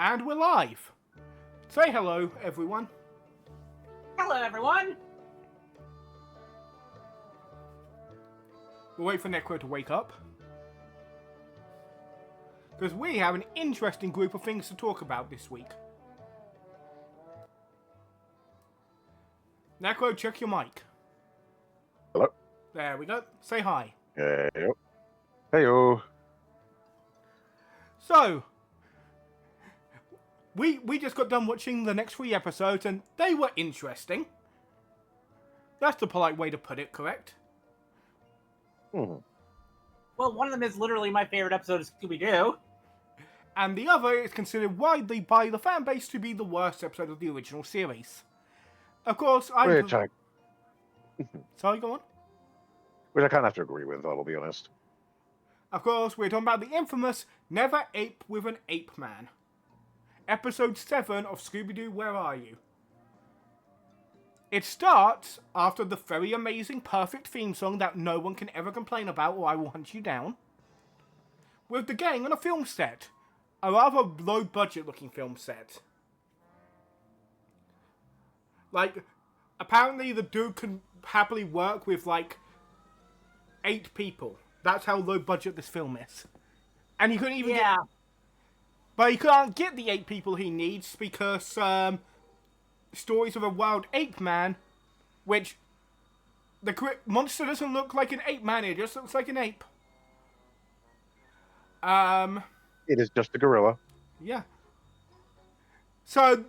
And we're live. Say hello, everyone. Hello, everyone. We'll wait for Necro to wake up. Because we have an interesting group of things to talk about this week. Necro, check your mic. Hello. There we go. Say hi. Heyo. Heyo. So, we just got done watching the next 3 episodes and they were interesting. That's the polite way to put it, correct? Hmm. Well, one of them is literally my favorite episode of Scooby-Doo. And the other is considered widely by the fan base to be the worst episode of the original series. Of course, Which I Sorry, go on. kind of have to agree with, I'll be honest. Of course, we're talking about the infamous Never Ape with an Ape Man. Episode 7 of Scooby-Doo, Where Are You? It starts after the very amazing, perfect theme song that no one can ever complain about or I will hunt you down, with the gang on a film set. A rather low-budget looking film set. Like, apparently the dude can happily work with, 8 people. That's how low budget this film is. And he couldn't even get... But he can't get the 8 people he needs because, Stories of a Wild Ape Man, which the monster doesn't look like an ape man, it just looks like an ape. It is just a gorilla. Yeah. So,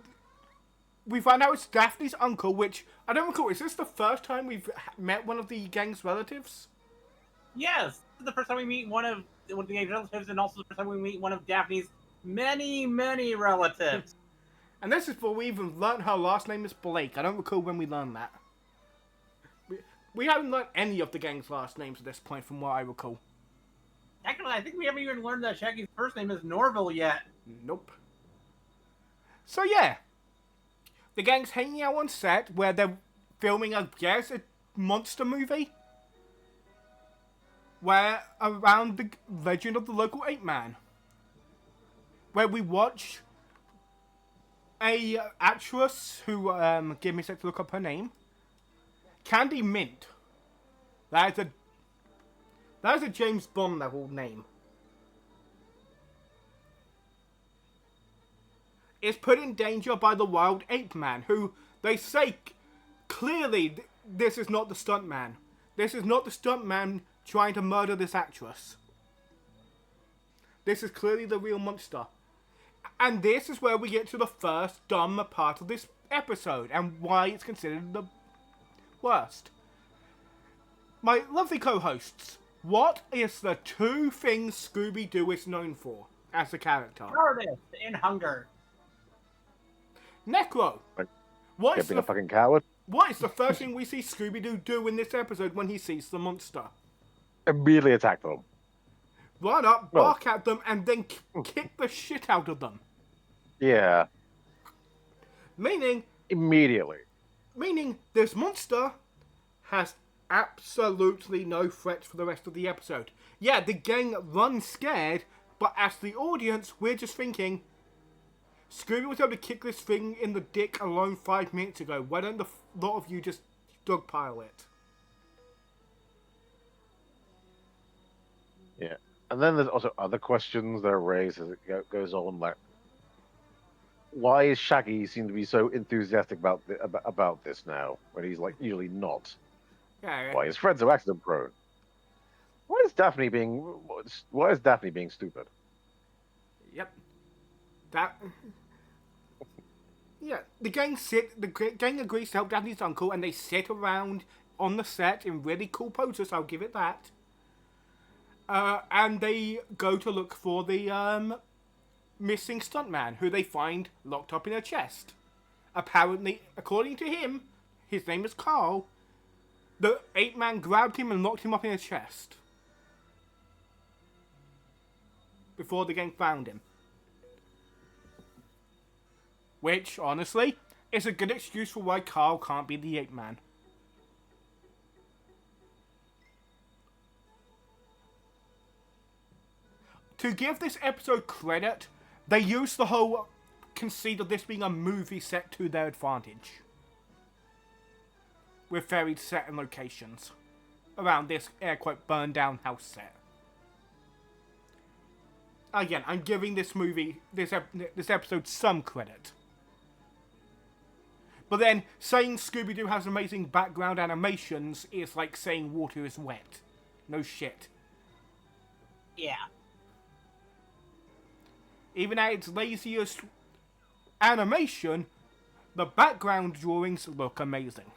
we find out it's Daphne's uncle, which, I don't recall, is this the first time we've met one of the gang's relatives? Yes, this is the first time we meet one of the relatives, and also the first time we meet one of Daphne's many, many relatives. And this is before we even learned her last name is Blake. I don't recall when we learned that. We haven't learned any of the gang's last names at this point, from what I recall. Actually, I think we haven't even learned that Shaggy's first name is Norville yet. Nope. So yeah. The gang's hanging out on set where they're filming, I guess, a monster movie. Where, around the legend of the local ape man. Where we watch a actress who, give me a sec to look up her name. Candy Mint. That is a James Bond level name. Is put in danger by the wild ape man, who they say clearly this is not the stuntman. This is not the stuntman trying to murder this actress. This is clearly the real monster. And this is where we get to the first dumb part of this episode, and why it's considered the worst. My lovely co-hosts, what is the 2 things Scooby-Doo is known for as a character? Cowardice and hunger. Necro, what is Being a fucking coward. what is the first thing we see Scooby-Doo do in this episode when he sees the monster? Immediately attack them. Run up, bark at them, and then kick the shit out of them. Yeah. Meaning Immediately. this monster has absolutely no threats for the rest of the episode. Yeah, the gang run scared, but as the audience, we're just thinking, Scooby was able to kick this thing in the dick alone 5 minutes ago. Why don't the lot of you just dogpile it? Yeah. And then there's also other questions that are raised as it goes on, like, why is Shaggy seem to be so enthusiastic about this now, when he's, usually not? Yeah. Why is Fred so accident prone? Why is Daphne being stupid? Yep. Yeah, the gang agrees to help Daphne's uncle, and they sit around on the set in really cool poses, I'll give it that. And they go to look for the, missing stuntman, who they find locked up in a chest. Apparently, according to him, his name is Carl, the ape man grabbed him and locked him up in a chest. Before the gang found him. Which, honestly, is a good excuse for why Carl can't be the ape man. To give this episode credit, they used the whole conceit of this being a movie set to their advantage. With varied set and locations around this air quote burned down house set. Again, I'm giving this movie, this episode, some credit. But then, saying Scooby-Doo has amazing background animations is like saying water is wet. No shit. Yeah. Even at its laziest animation, the background drawings look amazing.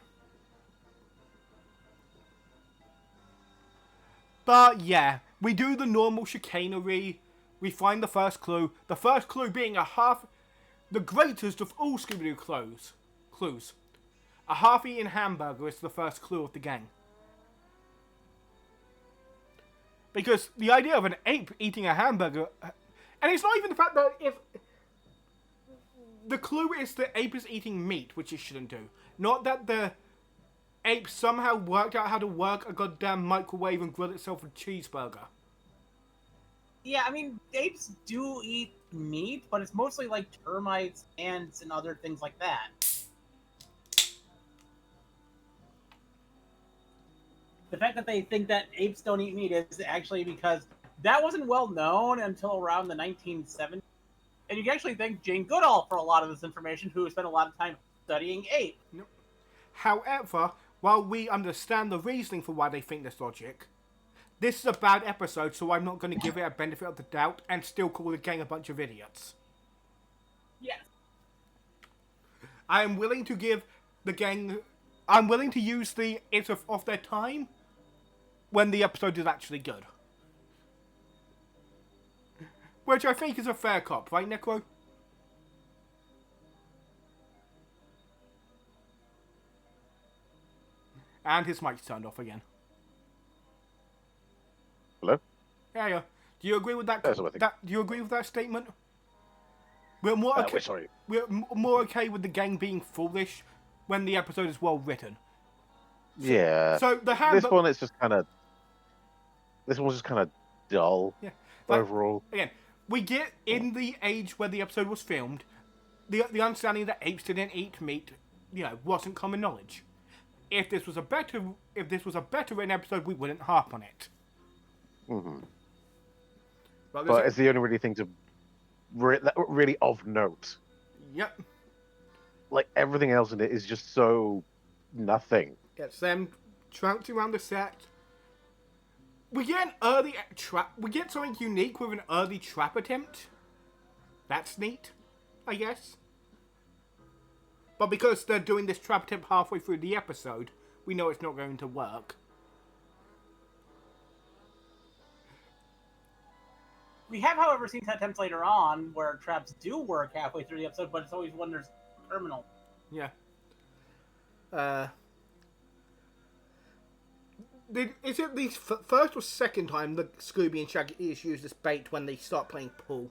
But yeah, we do the normal chicanery. We find the first clue being the greatest of all Scooby-Doo clues. A half-eaten hamburger is the first clue of the gang. Because the idea of an ape eating a hamburger, and it's not even the fact that if the clue is the ape is eating meat, which it shouldn't do. Not that the ape somehow worked out how to work a goddamn microwave and grill itself a cheeseburger. Yeah, I mean, apes do eat meat, but it's mostly like termites, ants, and other things like that. The fact that they think that apes don't eat meat is actually because that wasn't well known until around the 1970s. And you can actually thank Jane Goodall for a lot of this information, who spent a lot of time studying apes. Nope. However, while we understand the reasoning for why they think this logic, this is a bad episode, so I'm not going to give it a benefit of the doubt and still call the gang a bunch of idiots. Yes. I am willing to give the gang... I'm willing to use the it's of their time when the episode is actually good. Which I think is a fair cop, right, Necro? And his mic's turned off again. Hello? Yeah. Do you agree with that? That's what I think. Do you agree with that statement? We're more okay. Sorry. We're more okay with the gang being foolish when the episode is well written. Yeah. So the this one is just kind of. This one's just kind of dull. Yeah. Overall. Again, we get in the age where the episode was filmed, the understanding that apes didn't eat meat, wasn't common knowledge. If this was a better written episode, we wouldn't harp on it. Mm-hmm. But it's the only really thing to really of note. Yep. Like everything else in it is just so nothing. It's them trouncing around the set. We get an early trap. We get something unique with an early trap attempt. That's neat, I guess. But because they're doing this trap attempt halfway through the episode, we know it's not going to work. We have, however, seen attempts later on where traps do work halfway through the episode, but it's always when there's terminal. Yeah. Is it the first or second time that Scooby and Shaggy use this bait when they start playing pool?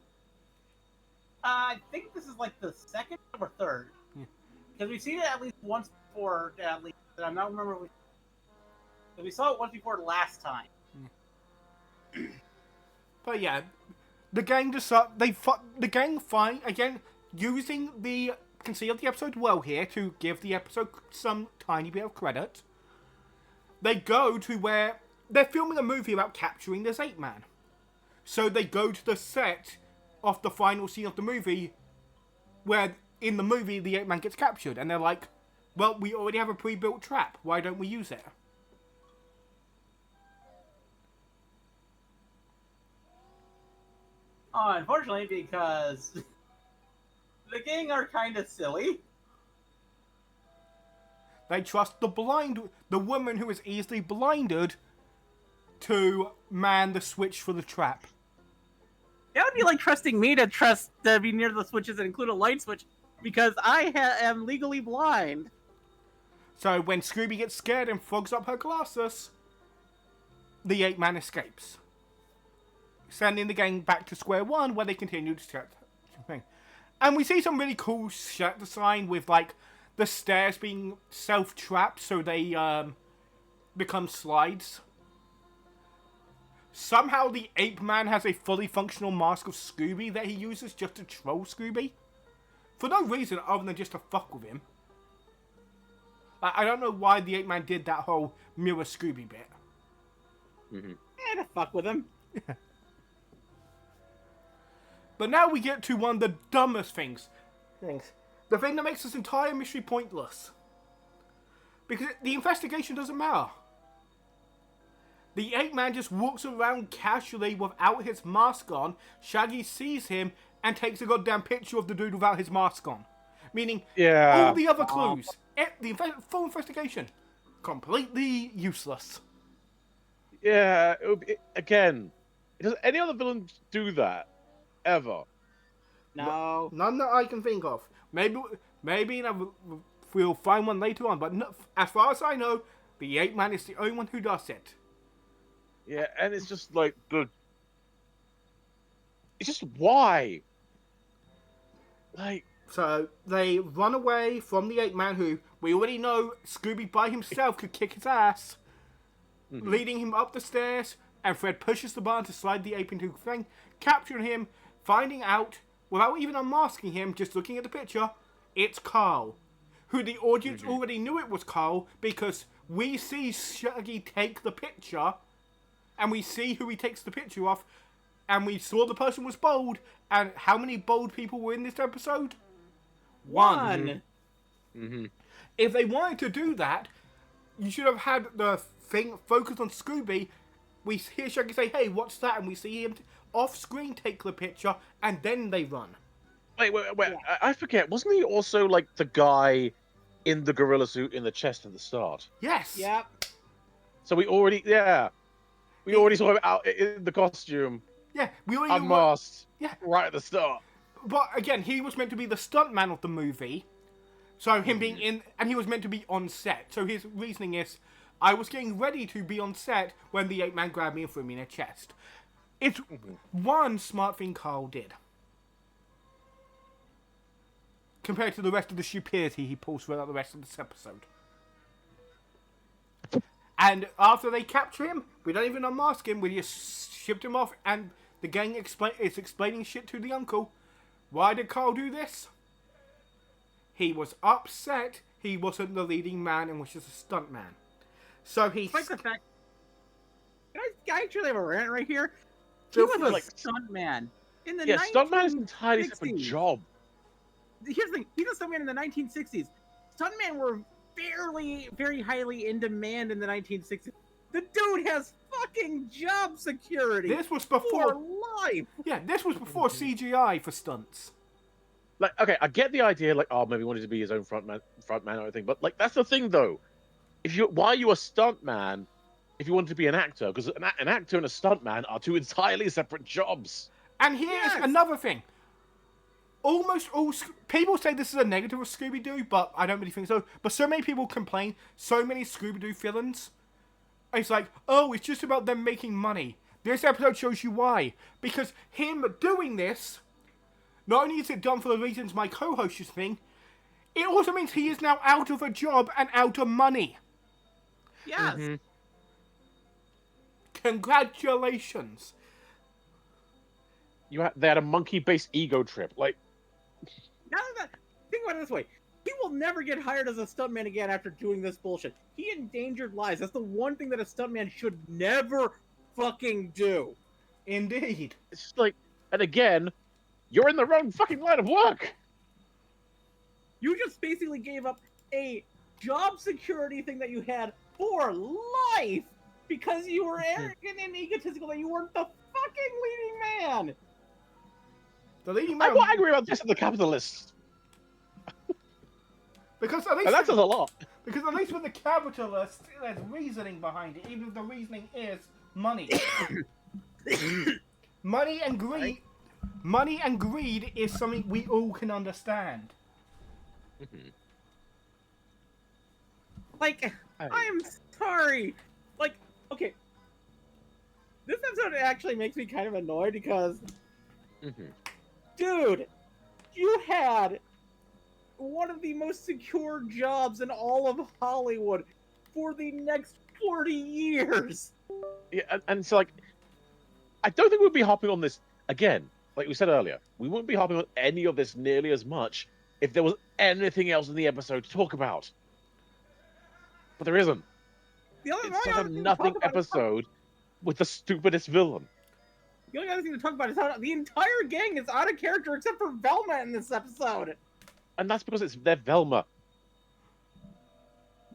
I think this is like the second or third. Because we've seen it at least once before, at least. I'm not remembering. We saw it once before last time. But yeah, the gang the gang find again using the conceit of the episode well here to give the episode some tiny bit of credit. They go to where they're filming a movie about capturing this ape man, so they go to the set of the final scene of the movie, where in the movie the ape man gets captured, and they're like, "Well, we already have a pre-built trap. Why don't we use it?" Unfortunately, because the gang are kind of silly. They trust the woman who is easily blinded to man the switch for the trap. That would be like trusting me to be near the switches and include a light switch, because I am legally blind. So when Scooby gets scared and fogs up her glasses, the ape man escapes, sending the gang back to square one, where they continue to set the thing. And we see some really cool set design with like the stairs being self-trapped, so they become slides. Somehow the ape man has a fully functional mask of Scooby that he uses just to troll Scooby. for no reason other than just to fuck with him. Like, I don't know why the ape man did that whole mirror Scooby bit. To fuck with him. But now we get to one of the dumbest things. The thing that makes this entire mystery pointless. Because the investigation doesn't matter. The ape man just walks around casually without his mask on. Shaggy sees him and takes a goddamn picture of the dude without his mask on. Meaning, all the other clues, full investigation, completely useless. Yeah, again, does any other villain do that? Ever? No. None that I can think of. Maybe we'll find one later on, but no, as far as I know, the ape man is the only one who does it. Yeah, and it's just like the. It's just why. Like. So they run away from the ape man, who we already know Scooby by himself could kick his ass, leading him up the stairs. And Fred pushes the button to slide the ape into the thing, capturing him, finding out without even unmasking him, just looking at the picture, it's Carl, who the audience already knew it was Carl because we see Shaggy take the picture. And we see who he takes the picture of, and we saw the person was bold. And how many bold people were in this episode? One. If they wanted to do that, you should have had the thing focused on Scooby. We hear Shaggy say, "Hey, what's that?" And we see him off screen take the picture, and then they run. Wait. Yeah. I forget. Wasn't he also like the guy in the gorilla suit in the chest at the start? Yes. Yep. So we already saw him out in the costume. Yeah, we already unmasked. Yeah. Right at the start. But again, he was meant to be the stuntman of the movie. So him being in, and he was meant to be on set. So his reasoning is, I was getting ready to be on set when the ape man grabbed me and threw me in a chest. It's one smart thing Carl did. Compared to the rest of the stupidity he pulls throughout the rest of this episode. And after they capture him, we don't even unmask him, we just shipped him off, and the gang is explaining shit to the uncle. Why did Carl do this? He was upset he wasn't the leading man and was just a stunt man. So he... Like the fact... Can I actually have a rant right here? He was a stuntman. In the stuntman is an entirely different job. Here's the thing, he's a stuntman in the 1960s. Stuntmen were very highly in demand in the 1960s. The dude has fucking job security. This was before life. Yeah, this was before CGI for stunts. Like, okay, I get the idea, like, maybe he wanted to be his own frontman or anything, but like that's the thing though. Why are you a stuntman if you wanted to be an actor? Because an actor and a stuntman are two entirely separate jobs. And here's another thing. Almost all people say this is a negative of Scooby-Doo, but I don't really think so. But so many people complain, so many Scooby-Doo villains. It's like, oh, it's just about them making money. This episode shows you why. Because him doing this, not only is it done for the reasons my co-host is saying, it also means he is now out of a job and out of money. Yes. Congratulations. They had a monkey-based ego trip. Like, think about it this way. He will never get hired as a stuntman again after doing this bullshit. He endangered lives. That's the one thing that a stuntman should never fucking do. Indeed. It's just like, and again, you're in the wrong fucking line of work. You just basically gave up a job security thing that you had for life because you were arrogant and egotistical that you weren't the fucking leading man. The leading man. I'm not angry about this in the capitalists. Because at least and that says a lot. Because at least with the capitalists, there's reasoning behind it. Even if the reasoning is money. Money and greed. Money and greed is something we all can understand. Like, I'm sorry. Like, okay. This episode actually makes me kind of annoyed because, dude, you had one of the most secure jobs in all of Hollywood for the next 40 years. Yeah, and so, like, I don't think we'd be hopping on this again. Like we said earlier, we wouldn't be hopping on any of this nearly as much if there was anything else in the episode to talk about. But there isn't. It's such a nothing episode with the stupidest villain. The only other thing to talk about is how the entire gang is out of character except for Velma in this episode. And that's because they're Velma.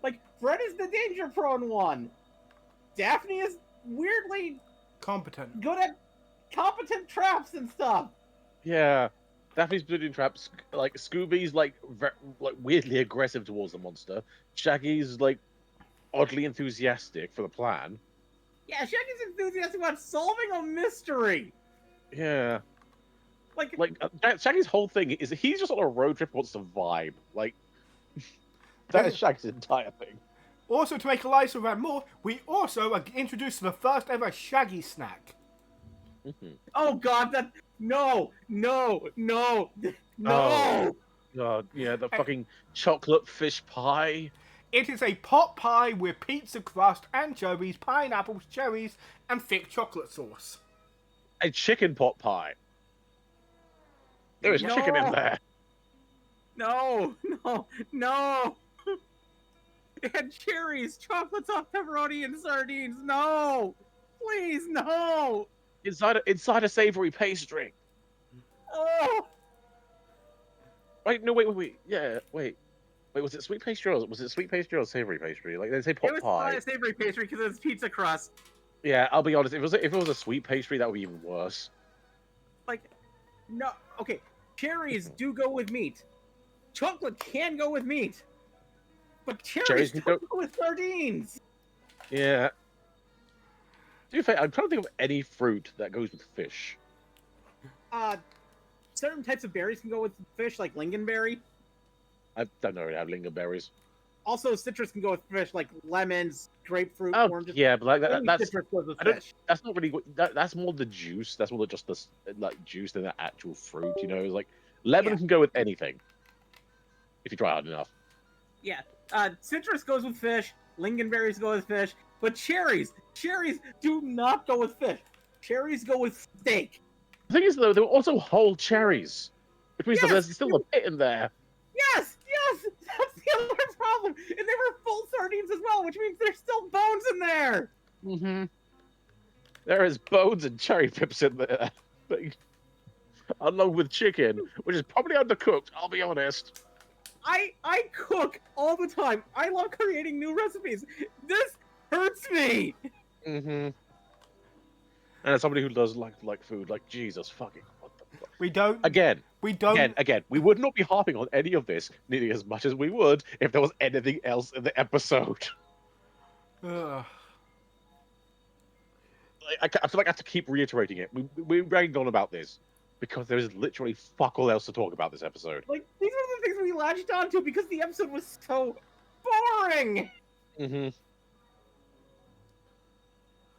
Like, Fred is the danger-prone one. Daphne is weirdly Competent. good at competent traps and stuff. Yeah. Daphne's building traps. Like, Scooby's, like weirdly aggressive towards the monster. Shaggy's, like, oddly enthusiastic for the plan. Yeah, Shaggy's enthusiastic about solving a mystery. Yeah. Like Shaggy's whole thing is he's just on a road trip wants to vibe. Like, that is Shaggy's entire thing. Also, to make life around more, we also are introduced to the first ever Shaggy snack. Mm-hmm. Oh god, that no. Oh, God, yeah, the fucking chocolate fish pie. It is a pot pie with pizza crust, anchovies, pineapples, cherries, and thick chocolate sauce. A chicken pot pie. There is chicken in there. No. It had cherries, chocolate soft pepperoni, and sardines. No! Please, no! Inside a savory pastry. Oh! Wait, no, wait. Yeah, wait. Wait, was it sweet pastry or savory pastry? Like, they say pot It was pie. a savory pastry because it was pizza crust. Yeah, I'll be honest. If it was a sweet pastry, that would be even worse. Like, no. Okay, cherries do go with meat. Chocolate can go with meat. But cherries don't go with sardines. Yeah. To be fair, I'm trying to think of any fruit that goes with fish. Certain types of berries can go with fish, like lingonberry. I don't know if I have lingonberries. Also, citrus can go with fish, like lemons, grapefruit, Oh, oranges. yeah, but like that's citrus goes with I don't, fish. that's not really that's more the juice. That's more just the like juice than the actual fruit. You know, it's like lemon can go with anything if you try hard enough. Yeah, citrus goes with fish. Lingonberries go with fish, but cherries do not go with fish. Cherries go with steak. The thing is, though, there were also whole cherries, which means that there's still a bit in there. Yes, that's the other problem. And they were full sardines as well, which means there's still bones in there. Mm-hmm. There is bones and cherry pips in there, along with chicken, which is probably undercooked. I'll be honest. I cook all the time. I love creating new recipes. This hurts me. Mm-hmm. And as somebody who does like food, like Jesus fucking what the fuck? We don't. Again, Again. we would not be harping on any of this nearly as much as we would if there was anything else in the episode. Ugh. I feel like I have to keep reiterating it. We're ragging on about this because there is literally fuck all else to talk about this episode. Like, these are the things we latched onto because the episode was so boring. Mm-hmm.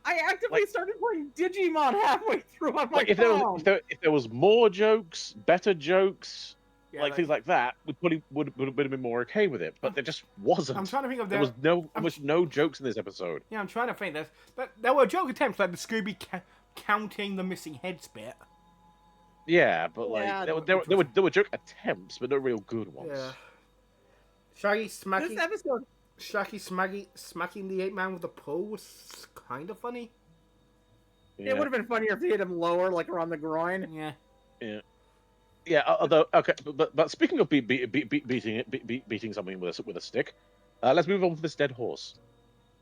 I actively started playing Digimon halfway through on my Like phone. if there was more jokes, better jokes, Yeah, things like that, we probably would have been more okay with it. But there just wasn't. I'm trying to think of there was no jokes in this episode. Yeah, I'm trying to think. There were joke attempts like the Scooby counting the missing heads bit. Yeah, but like Yeah, there were joke attempts, but no real good ones. Yeah. Shaggy smacking. This episode, Shaggy smacking the ape man with the pole was kind of funny. Yeah. it would have been funnier if they hit him lower, like around the groin. Yeah. Yeah, although okay, but speaking of beating something with a stick, let's move on to this dead horse.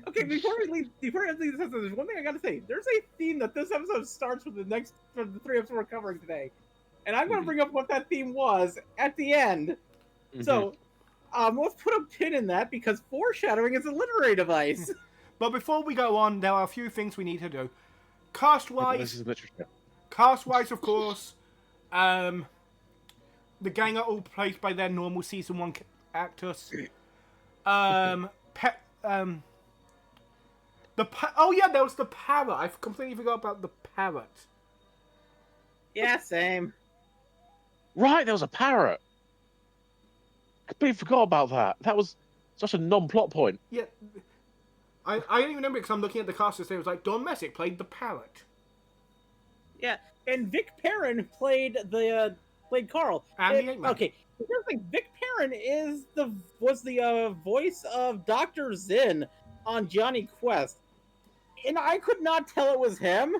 Okay, before we leave this episode, there's one thing I gotta say. There's a theme that this episode starts with for the 3 episodes we're covering today, and I'm gonna bring up what that theme was at the end. Mm-hmm. So, let's put a pin in that because foreshadowing is a literary device. But before we go on, there are a few things we need to do. Cast-wise, This is literature. of course, the gang are all played by their normal season 1 actors. Oh yeah, there was the parrot. I completely forgot about the parrot. Yeah, same. Right, there was a parrot. Completely forgot about that. That was such a non-plot point. Yeah, I don't even remember because I'm looking at the cast list. It was like Don Messick played the parrot. Yeah, and Vic Perrin played the played Carl. And the Ape Man. Okay, here's the thing. Vic Perrin was the voice of Dr. Zinn on Johnny Quest, and I could not tell it was him.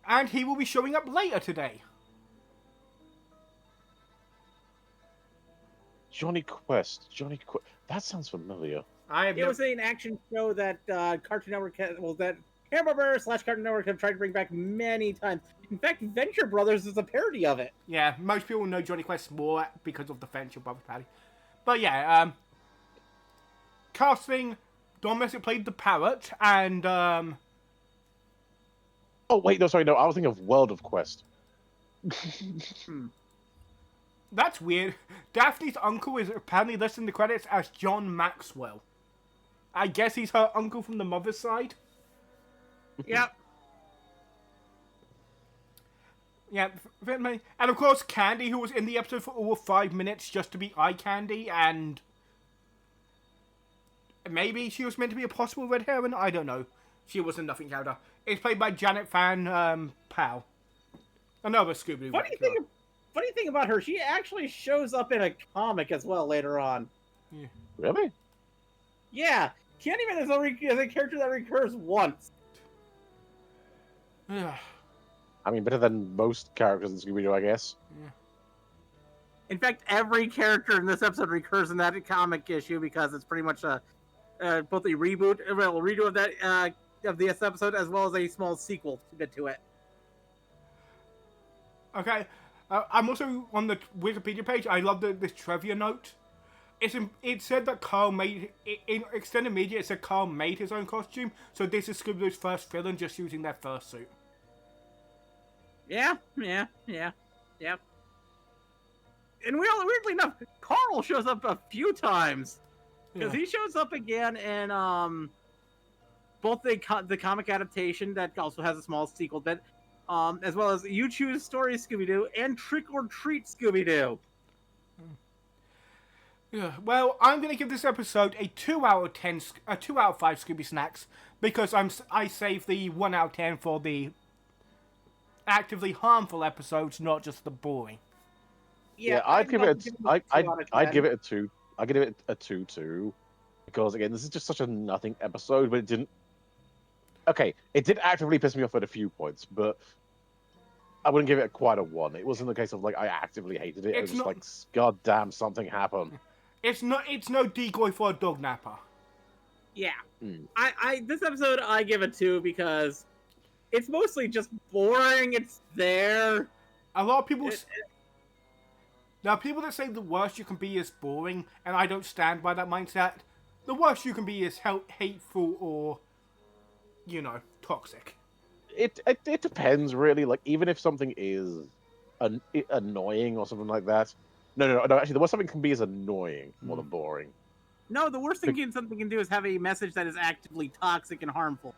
And he will be showing up later today. Johnny Quest. That sounds familiar. It was an action show that Cartoon Network that Hanna-Barbera / Cartoon Network have tried to bring back many times. In fact, Venture Brothers is a parody of it. Yeah, most people know Johnny Quest more because of the Venture Brothers parody. But yeah, casting, Don Messick played the parrot, and Oh wait, no, sorry, no. I was thinking of World of Quest. That's weird. Daphne's uncle is apparently listed in the credits as John Maxwell. I guess he's her uncle from the mother's side. Yep. Yeah, and of course Candy, who was in the episode for over 5 minutes just to be eye candy, and maybe she was meant to be a possible red heroine. I don't know. She was a nothing character. It's played by Janet Van Powell, another Scooby-Doo. Funny thing about her, she actually shows up in a comic as well later on. Yeah. Really? Yeah, Candyman is a character that recurs once. Yeah. I mean, better than most characters in Scooby-Doo, I guess. Yeah. In fact, every character in this episode recurs in that comic issue because it's pretty much both a redo of that of this episode as well as a small sequel to it. Okay. I'm also on the Wikipedia page. I love this trivia note. It said that Carl made in extended media. It said Carl made his own costume, so this is Scooby-Doo's first villain, just using their fursuit. Yeah. And weirdly enough, Carl shows up a few times because he shows up again in both the comic adaptation that also has a small sequel bit, as well as You Choose Story Scooby-Doo and Trick or Treat Scooby-Doo. Yeah, well, I'm gonna give this episode a 2 out of 10, a 2 out of 5 Scooby Snacks because I saved the 1 out of 10 for the actively harmful episodes, not just the boring. Yeah, I'd give it a 2. I'd give it a 2 too, because again, this is just such a nothing episode, but it didn't. Okay, it did actively piss me off at a few points, but I wouldn't give it quite a 1. It wasn't the case of like I actively hated it. It was just like, God damn, something happened. It's no decoy for a dog napper. Yeah. This episode I give a 2 because it's mostly just boring. It's there. A lot of people. There are people that say the worst you can be is boring, and I don't stand by that mindset. The worst you can be is hateful or, toxic. It depends, really. Like, even if something is annoying or something like that. No. Actually, the worst something can be is annoying more than boring. No, the worst thing something can do is have a message that is actively toxic and harmful.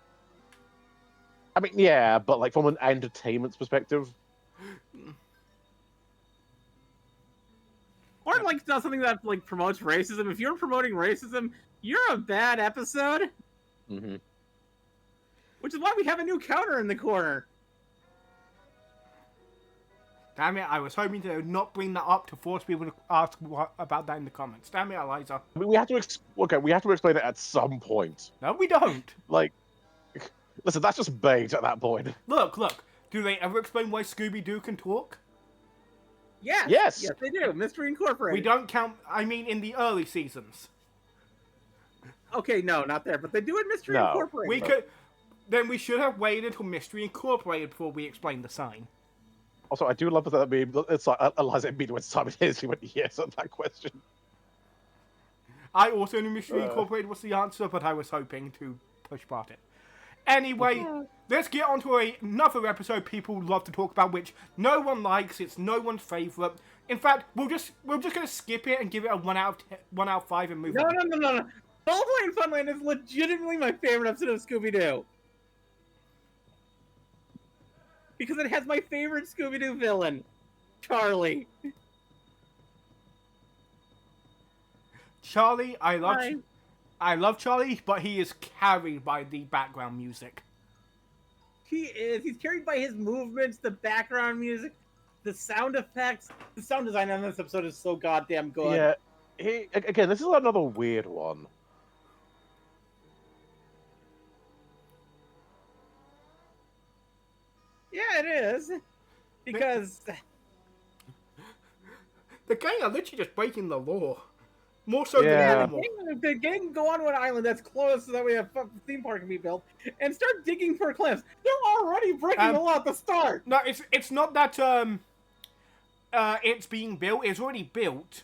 I mean, yeah, but like from an entertainment perspective. Or like something that like promotes racism. If you're promoting racism, you're a bad episode. Mm-hmm. Which is why we have a new counter in the corner. Damn it, I was hoping to not bring that up to force people to ask about that in the comments. Damn it, Eliza. I mean, we have to explain it at some point. No, we don't. Like, listen, that's just bait at that point. Look. Do they ever explain why Scooby-Doo can talk? Yes, they do. Mystery Incorporated. We don't count, in the early seasons. Okay, no, not there, but they do in Mystery Incorporated. Then we should have waited until Mystery Incorporated before we explained the sign. Also, I do love that meme. It's like Eliza immediately went simultaneously went yes on that question. I also knew Mystery Incorporated was the answer, but I was hoping to push past it. Anyway, let's get on to another episode people love to talk about, which no one likes. It's no one's favorite. In fact, we're just gonna skip it and give it a 1 out of 5 and move on. No. Ballboy and Funland is legitimately my favorite episode of Scooby-Doo. Because it has my favorite Scooby-Doo villain, Charlie. Charlie, I love Charlie, but he is carried by the background music. He is. He's carried by his movements, the background music, the sound effects, the sound design on this episode is so goddamn good. Yeah. Again, this is another weird one. Yeah, it is. Because the gang are literally just breaking the law. More so than Yeah. animal. the gang can go on to an island that's close so that we have a theme park can be built and start digging for clams. They're already breaking the law at the start. No, it's not that it's being built. It's already built.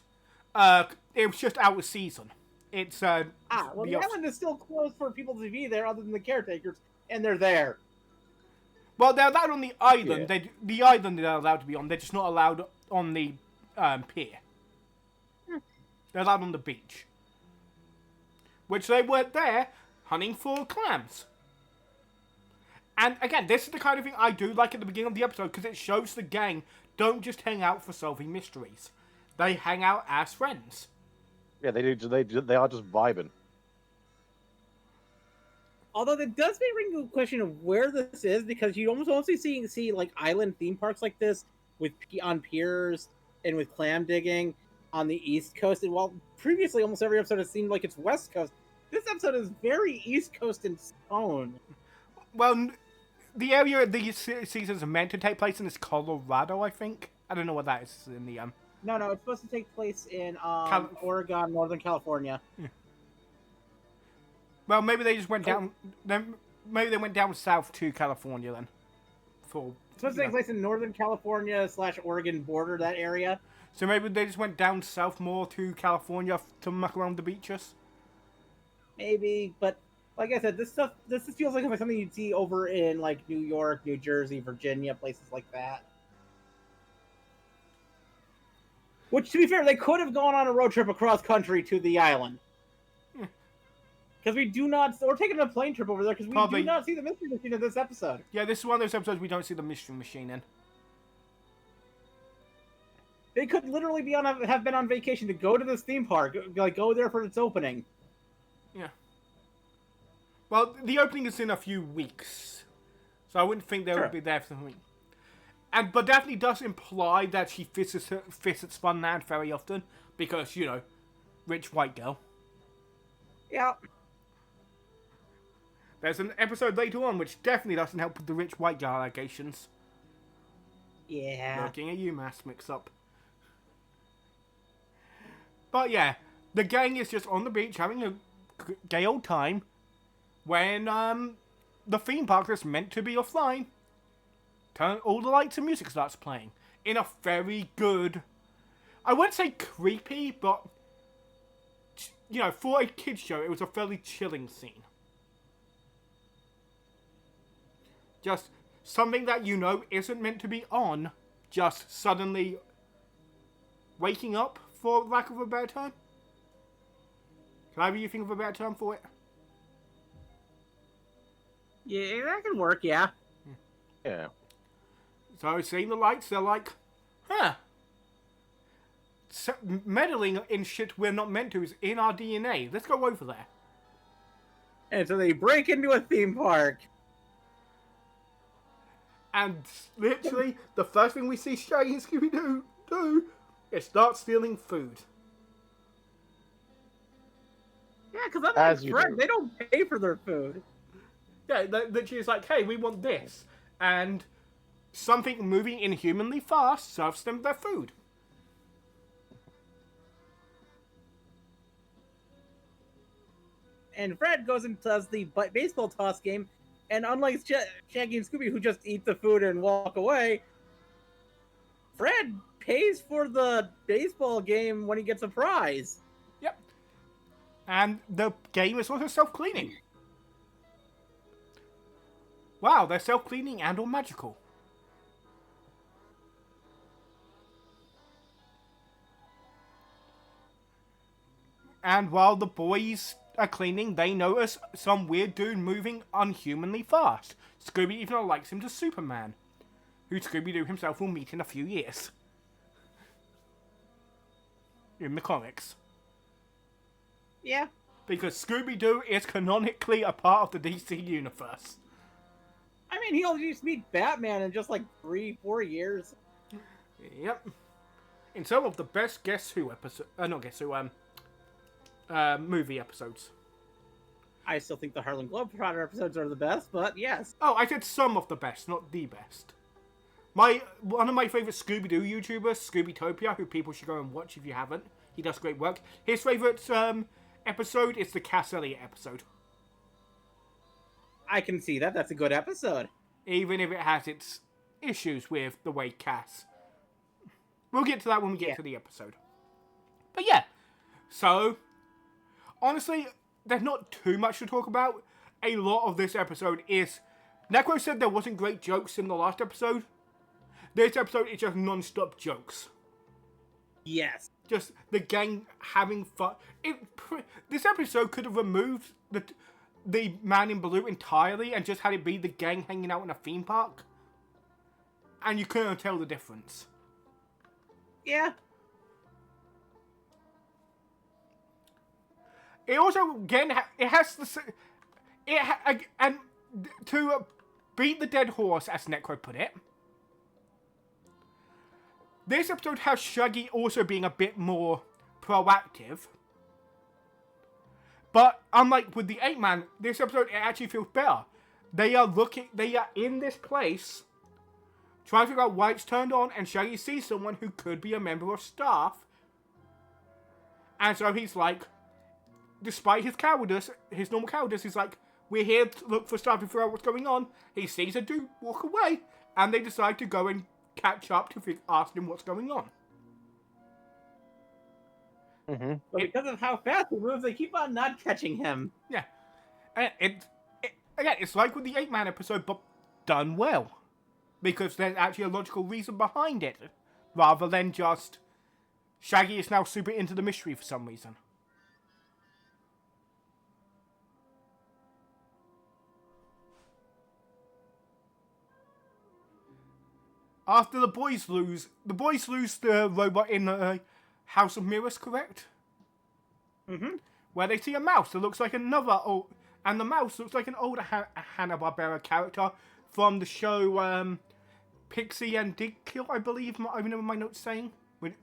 It was just out of season. It's the island is still closed for people to be there other than the caretakers, and they're there. Well, they're allowed on the island. Yeah. The island they're allowed to be on. They're just not allowed on the pier. They're allowed on the beach. Which they weren't there hunting for clams. And again, this is the kind of thing I do like at the beginning of the episode because it shows the gang don't just hang out for solving mysteries. They hang out as friends. Yeah, they are just vibing. Although that does bring the question of where this is, because you almost mostly see like island theme parks like this with on piers and with clam digging on the East Coast. And while previously almost every episode has seemed like it's West Coast, this episode is very East Coast in tone. Well, the area these seasons are meant to take place in is Colorado, I think. I don't know what that is in the No, it's supposed to take place in Oregon, Northern California. Yeah. Well, maybe they just went down. Maybe they went down south to California then. It's supposed to take place in Northern California / Oregon border, that area. So maybe they just went down south more to California to muck around the beaches. Maybe, but like I said, this just feels like something you'd see over in like New York, New Jersey, Virginia, places like that. Which, to be fair, they could have gone on a road trip across country to the island. Because we're taking a plane trip over there because we do not see the Mystery Machine in this episode. Yeah, this is one of those episodes we don't see the Mystery Machine in. They could literally have been on vacation to go to this theme park, like go there for its opening. Yeah. Well, the opening is in a few weeks, so I wouldn't think they would be there for something. But Daphne does imply that she visits Funland very often because, you know, rich white girl. Yeah. There's an episode later on which definitely doesn't help with the rich white girl allegations. Yeah. Looking at you, mass mix-up. But yeah, the gang is just on the beach having a gay old time when the theme park that's meant to be offline. Turn all the lights and music starts playing in a very good, I wouldn't say creepy, but you know, for a kids show, it was a fairly chilling scene. Just something that you know isn't meant to be on, just suddenly waking up, for lack of a better term. Can either of you think of a better term for it? Yeah, that can work, yeah. Yeah. So, seeing the lights, they're like, huh. So, meddling in shit we're not meant to is in our DNA. Let's go over there. And so they break into a theme park. And literally, the first thing we see Shaggy and Scooby-Doo do is start stealing food. Yeah, because unlike Fred, they don't pay for their food. Yeah, literally it's like, hey, we want this. And something moving inhumanly fast serves them their food. And Fred goes and does the baseball toss game, and unlike Shaggy and Scooby, who just eat the food and walk away, Fred pays for the baseball game when he gets a prize. Yep. And the game is also self-cleaning. Wow, they're self-cleaning and or magical. And while the boys are cleaning, they notice some weird dude moving unhumanly fast. Scooby even likes him to Superman, who Scooby-Doo himself will meet in a few years. In the comics. Yeah. Because Scooby-Doo is canonically a part of the DC universe. I mean, he'll just meet Batman in just like 3-4 years. Yep. In some of the best Guess Who episodes, not Guess Who, movie episodes. I still think the Harlem Globetrotter episodes are the best, but yes. Oh, I said some of the best, not the best. One of my favourite Scooby-Doo YouTubers, Scoobytopia, who people should go and watch if you haven't. He does great work. His favourite episode is the Cass Elliot episode. I can see that. That's a good episode. Even if it has its issues with the way Cass. We'll get to that when we get to the episode. But yeah. So, honestly, there's not too much to talk about. A lot of this episode is... Necro said there wasn't great jokes in the last episode. This episode is just non-stop jokes. Yes. Just the gang having fun. This episode could have removed the man in blue entirely and just had it be the gang hanging out in a theme park. And you couldn't tell the difference. Yeah. It also, again, it has the... and to beat the dead horse, as Necro put it, this episode has Shaggy also being a bit more proactive. But unlike with the 8-Man, this episode, it actually feels better. They are in this place, trying to figure out why it's turned on, and Shaggy sees someone who could be a member of staff. And so he's like, despite his cowardice, his normal cowardice, he's like, we're here to look for staff to figure out what's going on. He sees a dude walk away, and they decide to go and catch up to ask him what's going on. Mm-hmm. But because of how fast he moves, they keep on not catching him. Yeah. Again, it's like with the 8-Man episode, but done well. Because there's actually a logical reason behind it, rather than just Shaggy is now super into the mystery for some reason. After the boys lose the robot in the House of Mirrors, correct? Mm-hmm. Where they see a mouse that looks like and the mouse looks like an older Hanna-Barbera character from the show Pixie and Dickkill, I believe. I remember my notes saying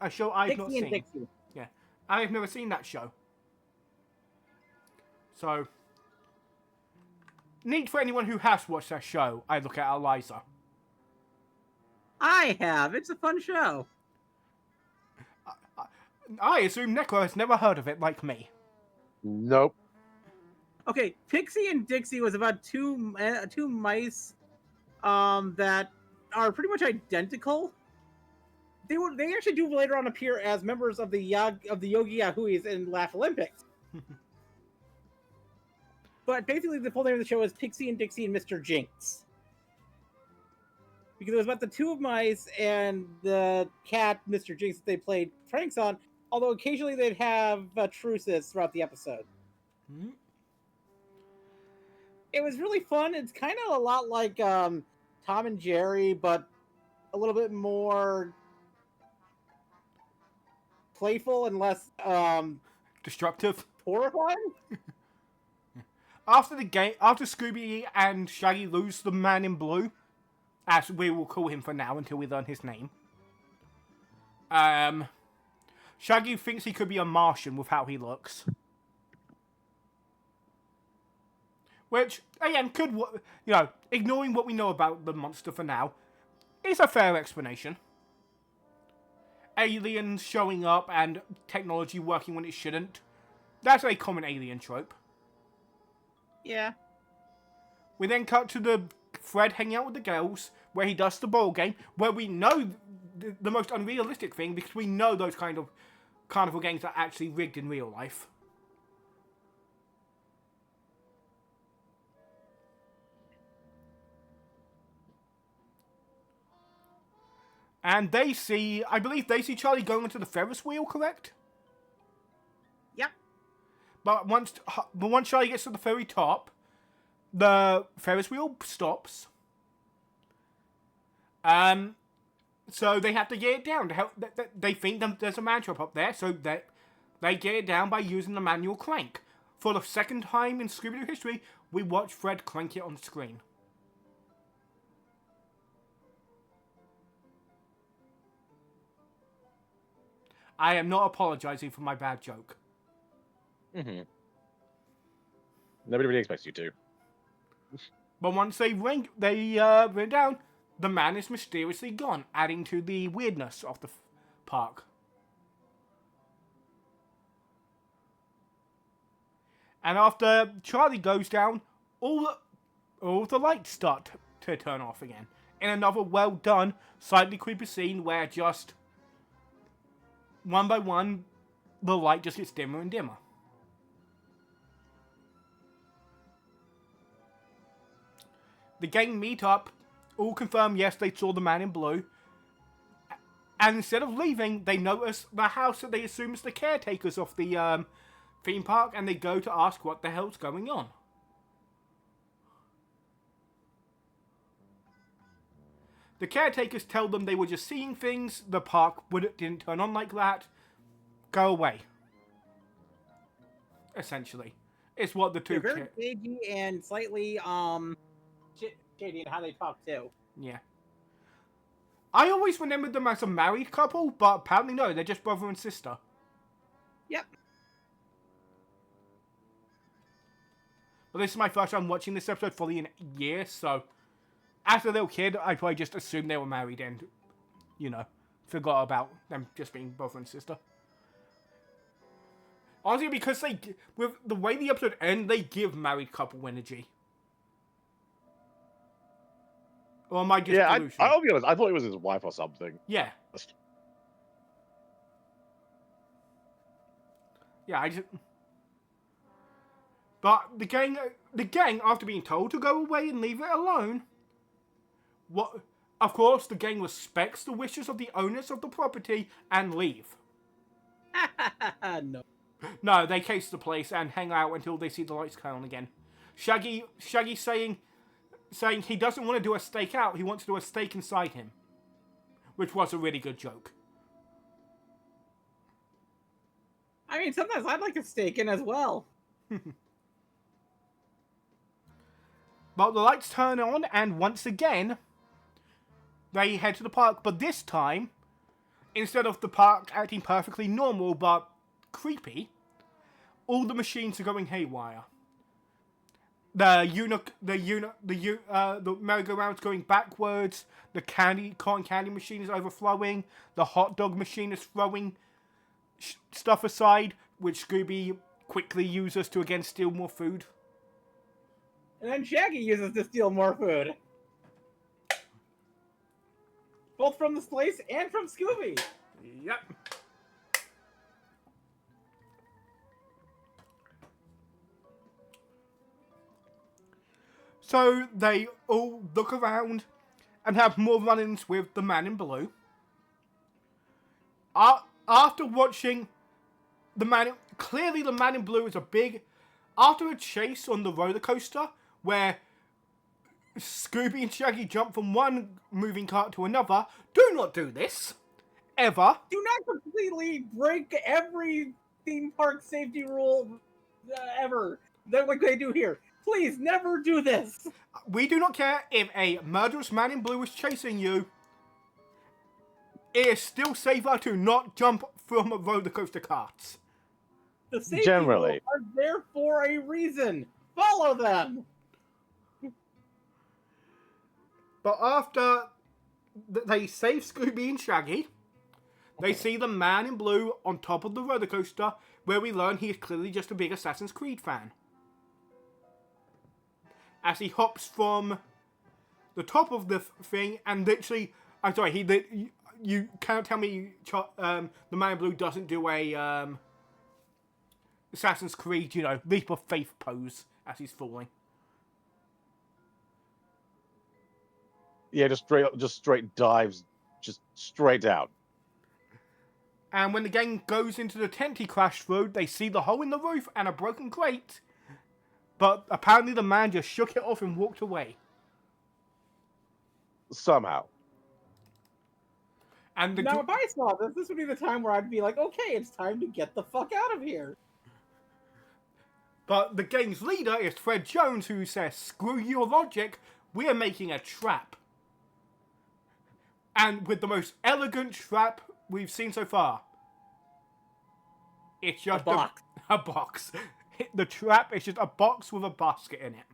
a show I've not seen. Dixie. Yeah, I've never seen that show. So, neat for anyone who has watched that show. I look at Eliza. I have. It's a fun show. I assume Necro has never heard of it like me. Nope. Okay, Pixie and Dixie was about two mice that are pretty much identical. They actually do later on appear as members of the Yogi Yahoos in Laugh Olympics. But basically, the full name of the show is Pixie and Dixie and Mr. Jinx. Because it was about the two mice and the cat, Mr. Jinx, that they played pranks on, although occasionally they'd have truces throughout the episode. Mm-hmm. It was really fun. It's kind of a lot like Tom and Jerry, but a little bit more playful and less Destructive. horrifying. After Scooby and Shaggy lose the man in blue, as we will call him for now until we learn his name, Shaggy thinks he could be a Martian with how he looks. Which, again, ignoring what we know about the monster for now, is a fair explanation. Aliens showing up and technology working when it shouldn't. That's a common alien trope. Yeah. We then cut to the Fred hanging out with the girls, where he does the ball game, where we know the most unrealistic thing, because we know those kind of carnival games are actually rigged in real life. And I believe they see Charlie going into the Ferris wheel, correct? Yep. But once Charlie gets to the very top, the Ferris wheel stops. So they have to get it down to help. They think there's a man trap up there, so they get it down by using the manual crank. For the second time in Scooby-Doo history, we watch Fred crank it on screen. I am not apologizing for my bad joke. Mm-hmm. Nobody really expects you to. But once they ring down, the man is mysteriously gone, adding to the weirdness of the park. And after Charlie goes down, all the lights start to turn off again. In another well done, slightly creepy scene where just one by one, the light just gets dimmer and dimmer. The gang meet up, all confirm yes they saw the man in blue, and instead of leaving, they notice the house that they assume is the caretakers of the theme park, and they go to ask what the hell's going on. The caretakers tell them they were just seeing things, the park didn't turn on like that, go away. Essentially. It's what the two... They're very cagey and slightly, shady in how they talk, too. Yeah. I always remembered them as a married couple, but apparently no, they're just brother and sister. Yep. But this is my first time watching this episode fully in a year, so... As a little kid, I probably just assumed they were married and, forgot about them just being brother and sister. Honestly, because with the way the episode ends, they give married couple energy. Or am I just delusional? I'll be honest, I thought it was his wife or something. Yeah. Yeah, I just... But the gang, after being told to go away and leave it alone... Of course, the gang respects the wishes of the owners of the property and leave. No. No, they case the place and hang out until they see the lights come on again. Shaggy saying he doesn't want to do a stake out, he wants to do a stake inside him. Which was a really good joke. I mean, sometimes I'd like a stake in as well. But the lights turn on, and once again... They head to the park, but this time, instead of the park acting perfectly normal but creepy, all the machines are going haywire. The merry-go-round's going backwards. The cotton candy machine is overflowing. The hot dog machine is throwing stuff aside, which Scooby quickly uses to again steal more food. And then Shaggy uses to steal more food. Both from this place and from Scooby. Yep. So they all look around and have more run-ins with the man in blue. After watching clearly the man in blue is after a chase on the roller coaster where Scooby and Shaggy jump from one moving cart to another. Do not do this. Ever. Do not completely break every theme park safety rule ever. Like they do here. Please, never do this. We do not care if a murderous man in blue is chasing you. It is still safer to not jump from roller coaster carts. The safety rules are there for a reason. Follow them. But after they save Scooby and Shaggy, they see the man in blue on top of the roller coaster, where we learn he is clearly just a big Assassin's Creed fan. As he hops from the top of the thing and literally... I'm sorry, you can't tell me the man in blue doesn't do a Assassin's Creed, leap of faith pose as he's falling. Yeah, just straight dives, just straight down. And when the gang goes into the tent he crashed through, they see the hole in the roof and a broken crate. But apparently the man just shook it off and walked away. Somehow. And now, if I saw this would be the time where I'd be like, okay, it's time to get the fuck out of here. But the gang's leader is Fred Jones, who says, screw your logic, we're making a trap. And with the most elegant trap we've seen so far. It's just A box. A box. The trap is just a box with a basket in it.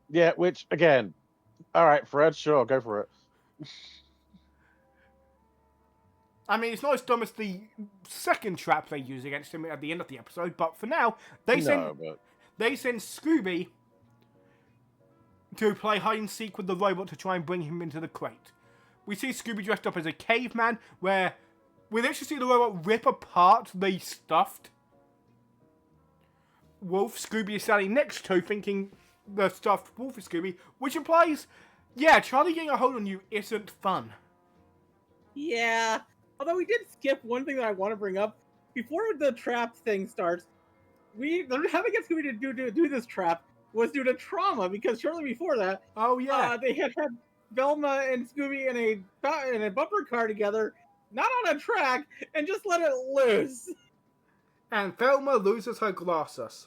Yeah, which again, all right, Fred, sure, go for it. I mean, it's not as dumb as the second trap they use against him at the end of the episode, but for now, they send Scooby to play hide and seek with the robot to try and bring him into the crate. We see Scooby dressed up as a caveman, where we literally see the robot rip apart the stuffed wolf Scooby is standing next to, thinking the stuffed wolf is Scooby, which implies, yeah, Charlie getting a hold on you isn't fun. Yeah. Although we did skip one thing that I want to bring up. Before the trap thing starts, having get Scooby to do this trap was due to trauma, because shortly before that, they had Velma and Scooby in a bumper car together, not on a track, and just let it loose. And Velma loses her glasses.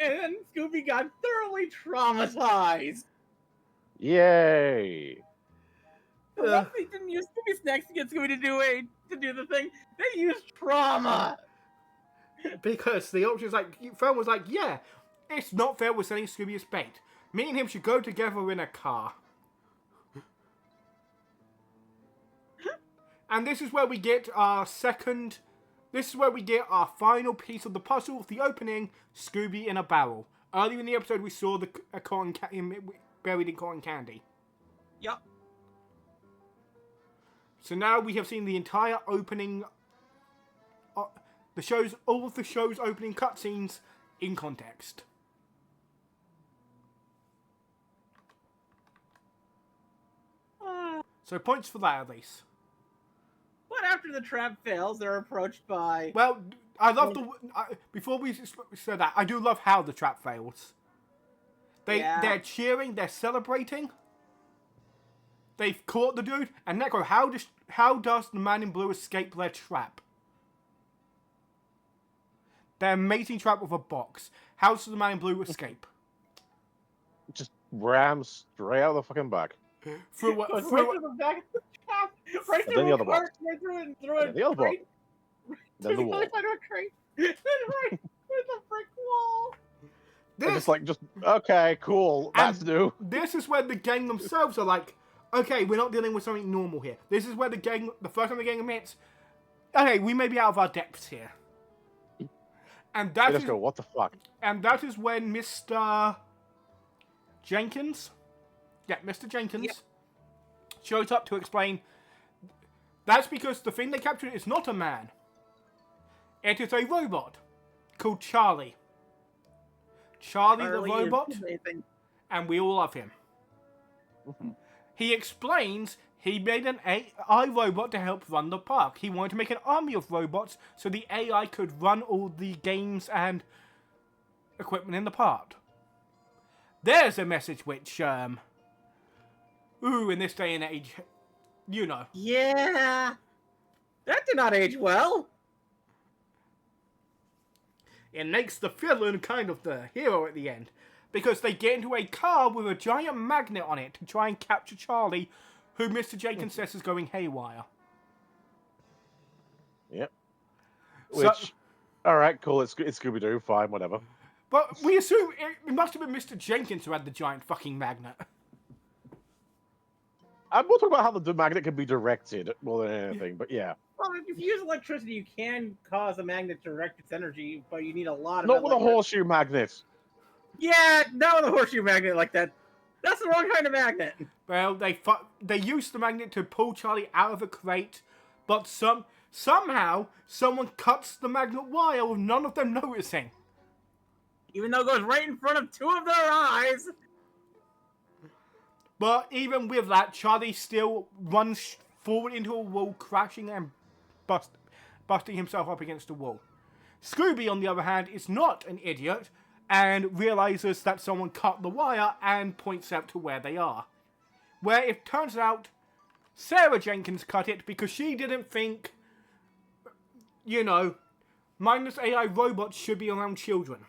And then Scooby got thoroughly traumatized. Yay! Once they didn't use Scooby Snacks to get Scooby to do the thing, they used trauma. Because the option is like, Velma was like, yeah, it's not fair we're sending Scooby as bait. Me and him should go together in a car. And this is where we get our final piece of the puzzle of the opening, Scooby in a barrel. Earlier in the episode, we saw him buried in cotton candy. Yep. So now we have seen the entire opening, all of the show's opening cutscenes in context. So points for that, at least. But after the trap fails, they're approached by... Well, I love before we said that, I do love how the trap fails. They're cheering, they're celebrating. They've caught the dude, and Neko, how does the man in blue escape their trap? Their amazing trap with a box. How does the man in blue escape? Just rams straight out of the fucking back. Through the back of the trap, right through the other box. Right through The other box. Then the wall. wall. Then right through the brick wall. Okay, cool, that's new. This is where the gang themselves are like, okay, we're not dealing with something normal here. This is where the first time the gang admits, okay, we may be out of our depths here. And that go, what the fuck? And that is when Mr. Jenkins, shows up to explain. That's because the thing they captured is not a man. It is a robot called Charlie. Charlie the robot, and we all love him. He explains he made an AI robot to help run the park. He wanted to make an army of robots so the AI could run all the games and equipment in the park. There's a message which, in this day and age, you know. Yeah, that did not age well. It makes the villain kind of the hero at the end. Because they get into a car with a giant magnet on it to try and capture Charlie, who Mr. Jenkins says is going haywire. Yep. Which, alright, cool, it's Scooby-Doo, fine, whatever. But we assume it must have been Mr. Jenkins who had the giant fucking magnet. I'm more talking about how the magnet can be directed more than anything, but yeah. Well, if you use electricity, you can cause a magnet to direct its energy, but you need a lot of... Not with a horseshoe magnet. Yeah, not with a horseshoe magnet like that. That's the wrong kind of magnet. Well, they used the magnet to pull Charlie out of a crate, but somehow someone cuts the magnet wire with none of them noticing. Even though it goes right in front of two of their eyes. But even with that, Charlie still runs forward into a wall, crashing and busting himself up against a wall. Scooby, on the other hand, is not an idiot and realizes that someone cut the wire and points out to where they are. Where it turns out Sarah Jenkins cut it because she didn't think, mindless AI robots should be around children.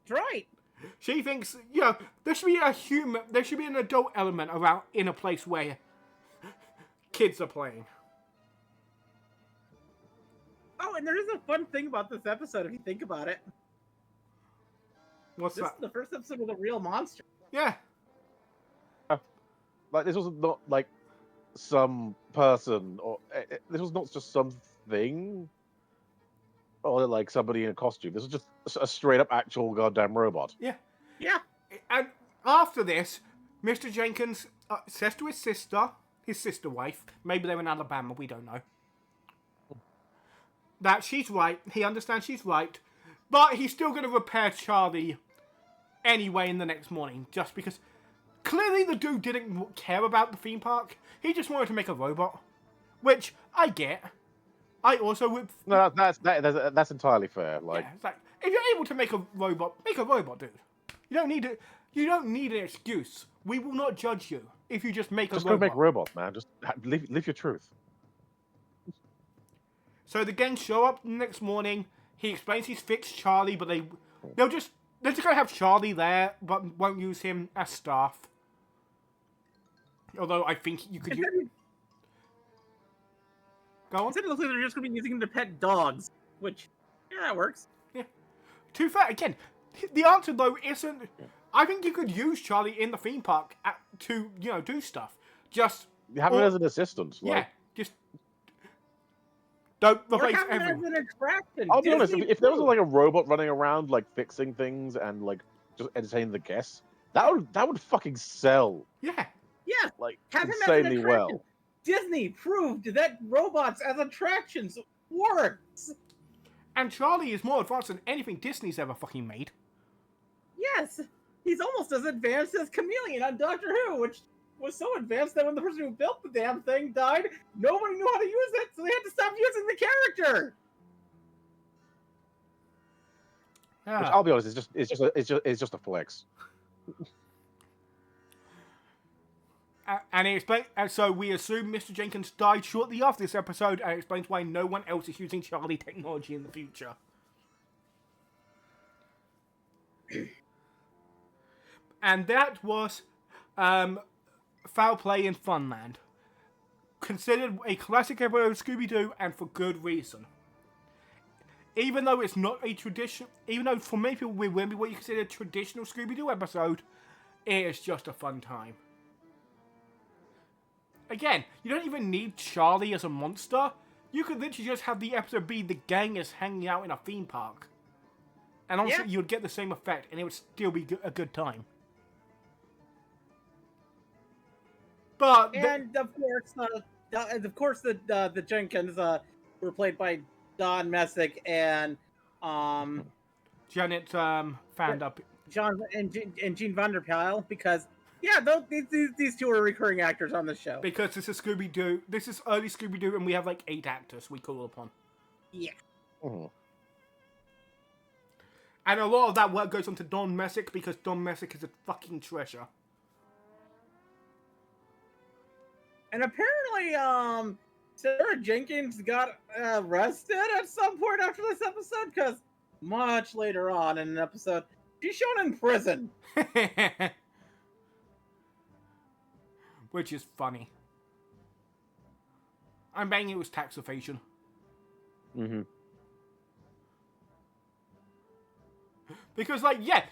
That's right. She thinks, there should be there should be an adult element around in a place where kids are playing. Oh, and there is a fun thing about this episode if you think about it. What's This that? is the first episode with a real monster. Yeah. Like, this was not like some person, or this was not just something, or like somebody in a costume. This was just a straight up actual goddamn robot. Yeah. Yeah. And after this, Mr. Jenkins says to his sister wife, maybe they're in Alabama, we don't know, that she's right. He understands she's right, but he's still going to repair Charlie anyway in the next morning, just because clearly the dude didn't care about the theme park. He just wanted to make a robot, which I get. I also would. No, that's entirely fair. Like, yeah, it's like, if you're able to make a robot, dude. You don't need it. You don't need an excuse. We will not judge you if you just make a robot. Just go make robots, man. Just live your truth. So the gang show up the next morning. He explains he's fixed Charlie, but they're just gonna have Charlie there, but won't use him as staff. Although I think you could use. Go on. Instead, it looks like they're just going to be using him to pet dogs, which, yeah, that works. Yeah. To fair, again, the answer though isn't. I think you could use Charlie in the theme park to do stuff. Just have him as an assistant. Yeah, like, just don't Or replace have him as everyone. an attraction. I'll be honest. Disney If there was approved. like a robot running around like fixing things and like just entertaining the guests, that would fucking sell Yeah. Yeah, like have him as an insanely attraction. well. Disney proved that robots as attractions works. And Charlie is more advanced than anything Disney's ever fucking made. Yes, he's almost as advanced as Chameleon on Doctor Who, which was so advanced that when the person who built the damn thing died, nobody knew how to use it, so they had to stop using the character. Which, I'll be honest, it's just a flex. And it explains, and so we assume Mr. Jenkins died shortly after this episode, and it explains why no one else is using Charlie technology in the future. And that was Foul Play in Funland. Considered a classic episode of Scooby-Doo, and for good reason. Even though it's not a tradition, even though for many people it won't be what you consider a traditional Scooby-Doo episode, it is just a fun time. Again, you don't even need Charlie as a monster. You could literally just have the episode be the gang is hanging out in a theme park. And honestly, you'd get the same effect, and it would still be a good time. But And of course, the Jenkins were played by Don Messick and Janet found up John and Gene Vanderpyle, because these two are recurring actors on the show. because this is Scooby-Doo. This is early Scooby-Doo, and we have like 8 actors we call upon. Yeah. Mm-hmm. And a lot of that work goes on to Don Messick because Don Messick is a fucking treasure. And apparently, Sarah Jenkins got arrested at some point after this episode, because much later on in an episode, she's shown in prison. Which is funny. I'm betting it was tax evasion. Mm-hmm. Because,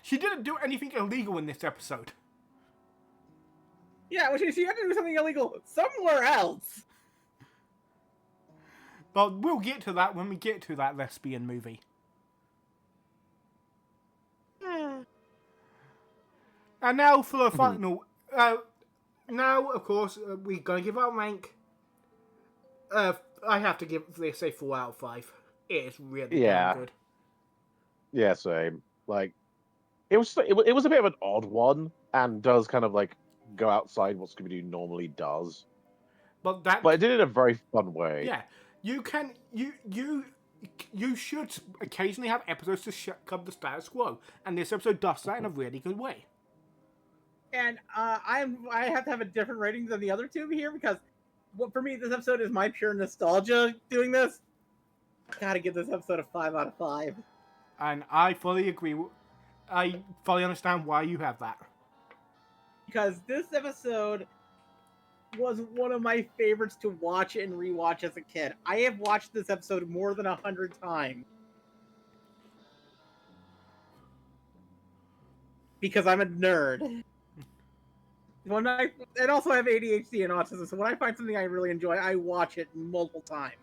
she didn't do anything illegal in this episode. Yeah, which is she had to do something illegal somewhere else. But we'll get to that when we get to that lesbian movie. And now for the final... now, of course, we're going to give our rank. I have to give this a 4 out of 5. It is really damn good. Yeah, same. Like, it was a bit of an odd one, and does kind of like go outside what Scooby-Doo normally does. But it did it in a very fun way. Yeah, you should occasionally have episodes to shake up the status quo, and this episode does that in a really good way. And I have to have a different rating than the other two here, because for me, this episode is my pure nostalgia doing this. Gotta give this episode a 5 out of 5. And I fully agree. I fully understand why you have that. Because this episode was one of my favorites to watch and rewatch as a kid. I have watched this episode more than 100 times. Because I'm a nerd. And also I have ADHD and autism, so when I find something I really enjoy, I watch it multiple times.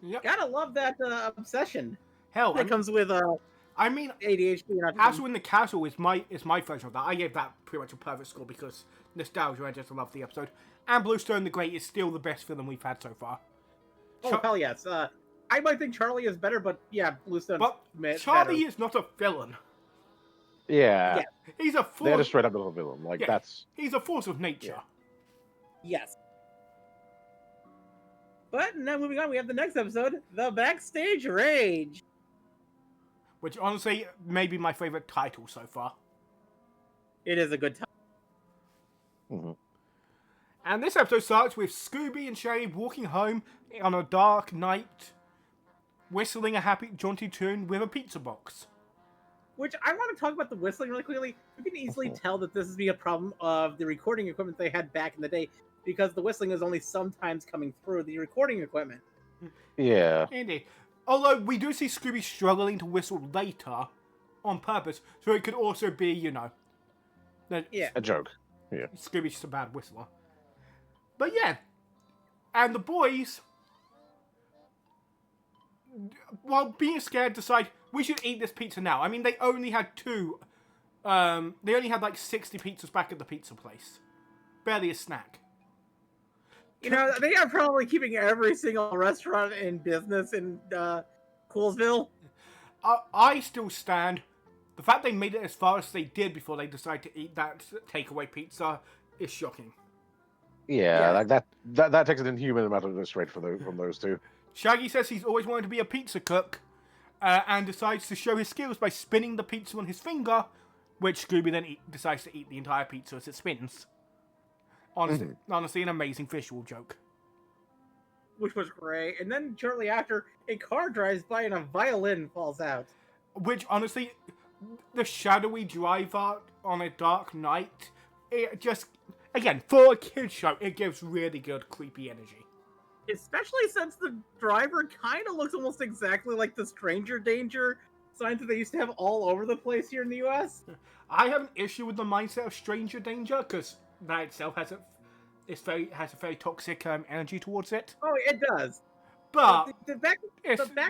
Yep. Gotta love that obsession Hell, that comes with I mean, ADHD and autism. Castle in the Castle is my version of that. I gave that pretty much a perfect score because nostalgia. I just love the episode. And Bluestone the Great is still the best villain we've had so far. Oh hell yes! I might think Charlie is better, but yeah, Bluestone. But Charlie is not a villain. Yeah. He's a force. They're just straight up little villain. Like that's. He's a force of nature. Yes. But now moving on, we have the next episode, The Backstage Rage. Which honestly may be my favorite title so far. It is a good time. Mm-hmm. And this episode starts with Scooby and Sherry walking home on a dark night, whistling a happy, jaunty tune with a pizza box. Which I want to talk about the whistling really quickly. You can easily tell that this is a problem of the recording equipment they had back in the day, because the whistling is only sometimes coming through the recording equipment. Yeah. Indeed. Although we do see Scooby struggling to whistle later on purpose, so it could also be, you know, that a joke. Yeah. Scooby's just a bad whistler. But yeah, and the boys, while being scared, decide we should eat this pizza now. I mean, they only had two. They only had like 60 pizzas back at the pizza place. Barely a snack. You know, they are probably keeping every single restaurant in business in Coolsville. I still stand. The fact they made it as far as they did before they decided to eat that takeaway pizza is shocking. Yeah, like that takes an inhuman amount of restraint from those two. Shaggy says he's always wanted to be a pizza cook, and decides to show his skills by spinning the pizza on his finger, which Scooby then decides to eat the entire pizza as it spins. Honestly, an amazing visual joke. Which was great. And then shortly after, a car drives by and a violin falls out. Which, honestly, the shadowy driver on a dark night, it just, again, for a kid's show, it gives really good creepy energy. Especially since the driver kind of looks almost exactly like the stranger danger signs that they used to have all over the place here in the US. I have an issue with the mindset of stranger danger, because that itself has a very toxic energy towards it. Oh, it does. But the back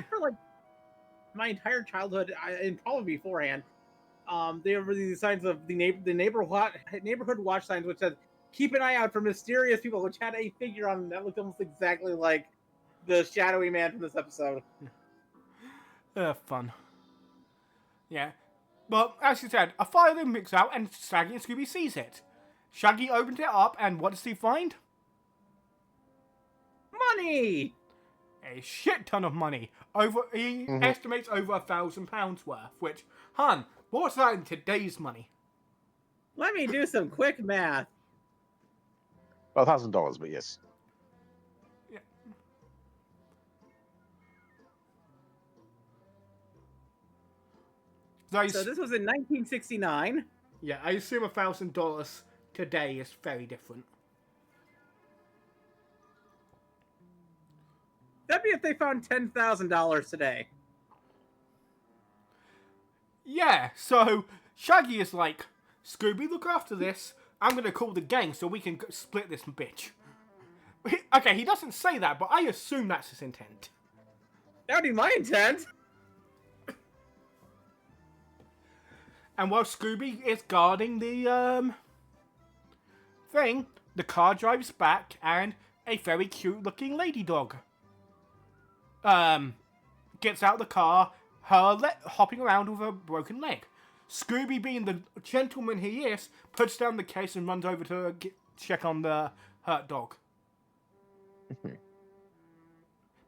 for like my entire childhood and probably beforehand, there were these signs of the neighborhood watch signs which said, "Keep an eye out for mysterious people," which had a figure on them that looked almost exactly like the shadowy man from this episode. Fun. Yeah. But, as you said, a fire then breaks out and Shaggy and Scooby sees it. Shaggy opens it up and what does he find? Money! A shit ton of money. He estimates over £1,000 worth, which, hun, what's that in today's money? Let me do some quick math. Well, $1,000, but yes. Yeah. So this was in 1969. Yeah, I assume $1,000 today is very different. That'd be if they found $10,000 today. Yeah, so Shaggy is like, Scooby, look after this. I'm going to call the gang so we can split this bitch. Okay, he doesn't say that, but I assume that's his intent. That would be my intent. And while Scooby is guarding the thing, the car drives back and a very cute looking lady dog gets out of the car, hopping around with a broken leg. Scooby, being the gentleman he is, puts down the case and runs over to check on the hurt dog.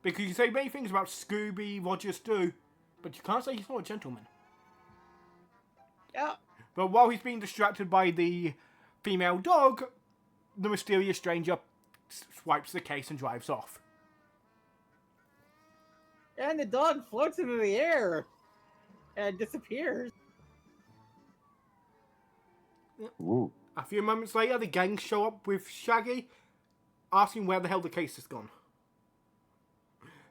Because you say many things about Scooby Rogers do, but you can't say he's not a gentleman. Yeah. But while he's being distracted by the female dog, the mysterious stranger swipes the case and drives off. And the dog floats into the air and disappears. Ooh. A few moments later, the gang show up with Shaggy, asking where the hell the case has gone.